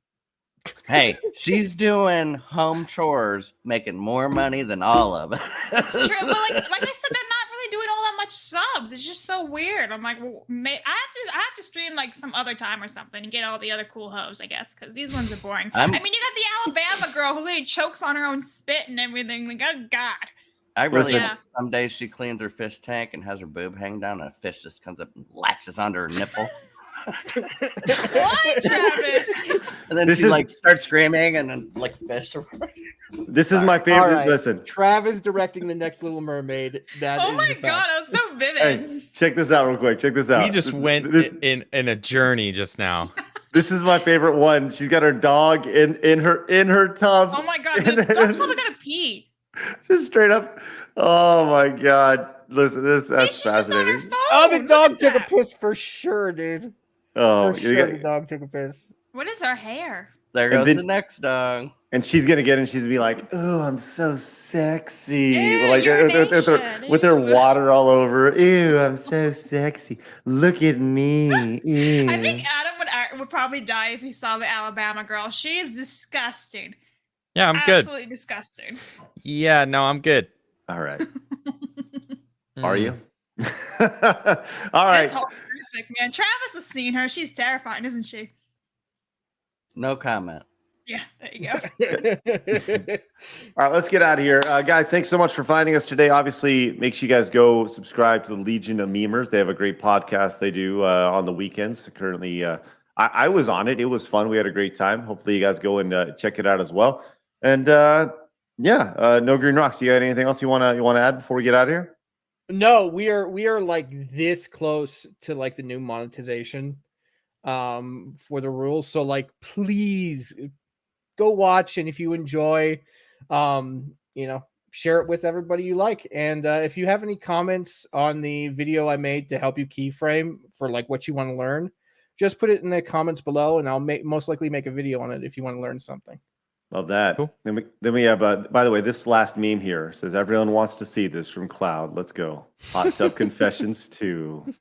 Hey, she's doing home chores, making more money than all of it. It's true, but like I said, they're not really doing all that much subs. It's just so weird. I'm like, well, I have to stream like some other time or something and get all the other cool hoes, I guess, because these ones are boring. I mean, you got the Alabama girl who really chokes on her own spit and everything. Like, oh God. I really Yeah. some days she cleans her fish tank and has her boob hang down, and a fish just comes up and latches onto her nipple. What, Travis? And then This she is- like starts screaming and then like fish. This is my All favorite. right. Listen, Travis directing the next Little Mermaid. That Oh is my the fact. god, I was so vivid. hey, check this out real quick. Check this out. We just went This, in a journey just now. this is my favorite one. She's got her dog in her tub. Oh my god, the dog's probably gonna pee. Just straight up. Oh my god. Listen, that's See, she's just on her fascinating. phone. Oh, the Look dog at took a that. piss for sure, dude. Oh, For you sure, got- the dog took a piss. What is her hair? There And goes then- the next dog. and she's gonna get in. She's gonna be like, "Oh, I'm so sexy," Ew, like urination, with her ew. water all over. Ew, I'm so sexy. Look at me. Ew. I think Adam would probably die if he saw the Alabama girl. She is disgusting. Yeah, I'm good. Absolutely disgusting. Yeah, no, I'm good. All right. Are Mm. you? All right. That's horrific, man. Travis has seen her. She's terrifying, isn't she? No comment. Yeah, there you go. All right, let's get out of here. Guys, thanks so much for finding us today. Obviously, make sure you guys go subscribe to the Legion of Memers. They have a great podcast they do on the weekends. Currently, I was on it. It was fun. We had a great time. Hopefully, you guys go and check it out as well. And no Green Rocks. You got anything else you wanna add before we get out of here? No, we are like this close to like the new monetization for the rules. So like please go watch, and if you enjoy share it with everybody you like. And if you have any comments on the video I made to help you keyframe for like what you want to learn, just put it in the comments below and I'll most likely make a video on it if you want to learn something. Love that. Cool. Then we have, by the way, this last meme here says, everyone wants to see this from Cloud. Let's go. Hot Tub Confessions 2.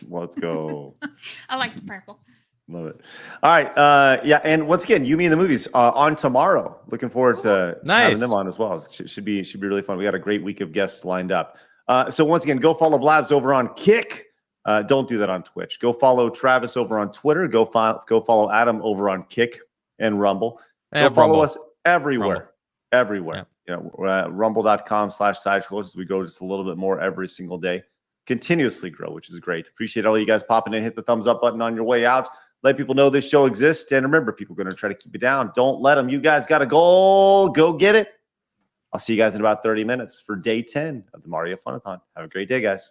Let's go. I like the purple. Love it. All right. Yeah. And once again, You, Me, and the Movies on tomorrow. Looking forward to having Nice. them on as well. Should be really fun. We got a great week of guests lined up. So once again, go follow Blabs over on Kick. Don't do that on Twitch. Go follow Travis over on Twitter. Go follow Adam over on Kick and Rumble. Go follow Rumble. us everywhere. Rumble. Everywhere. You know, we're at rumble.com/sidescrolls. We grow just a little bit more every single day. Continuously grow, which is great. Appreciate all you guys popping in. Hit the thumbs up button on your way out. Let people know this show exists. And remember, people are going to try to keep you down. Don't let them. You guys got a goal. Go get it. I'll see you guys in about 30 minutes for day 10 of the Mario Funathon. Have a great day, guys.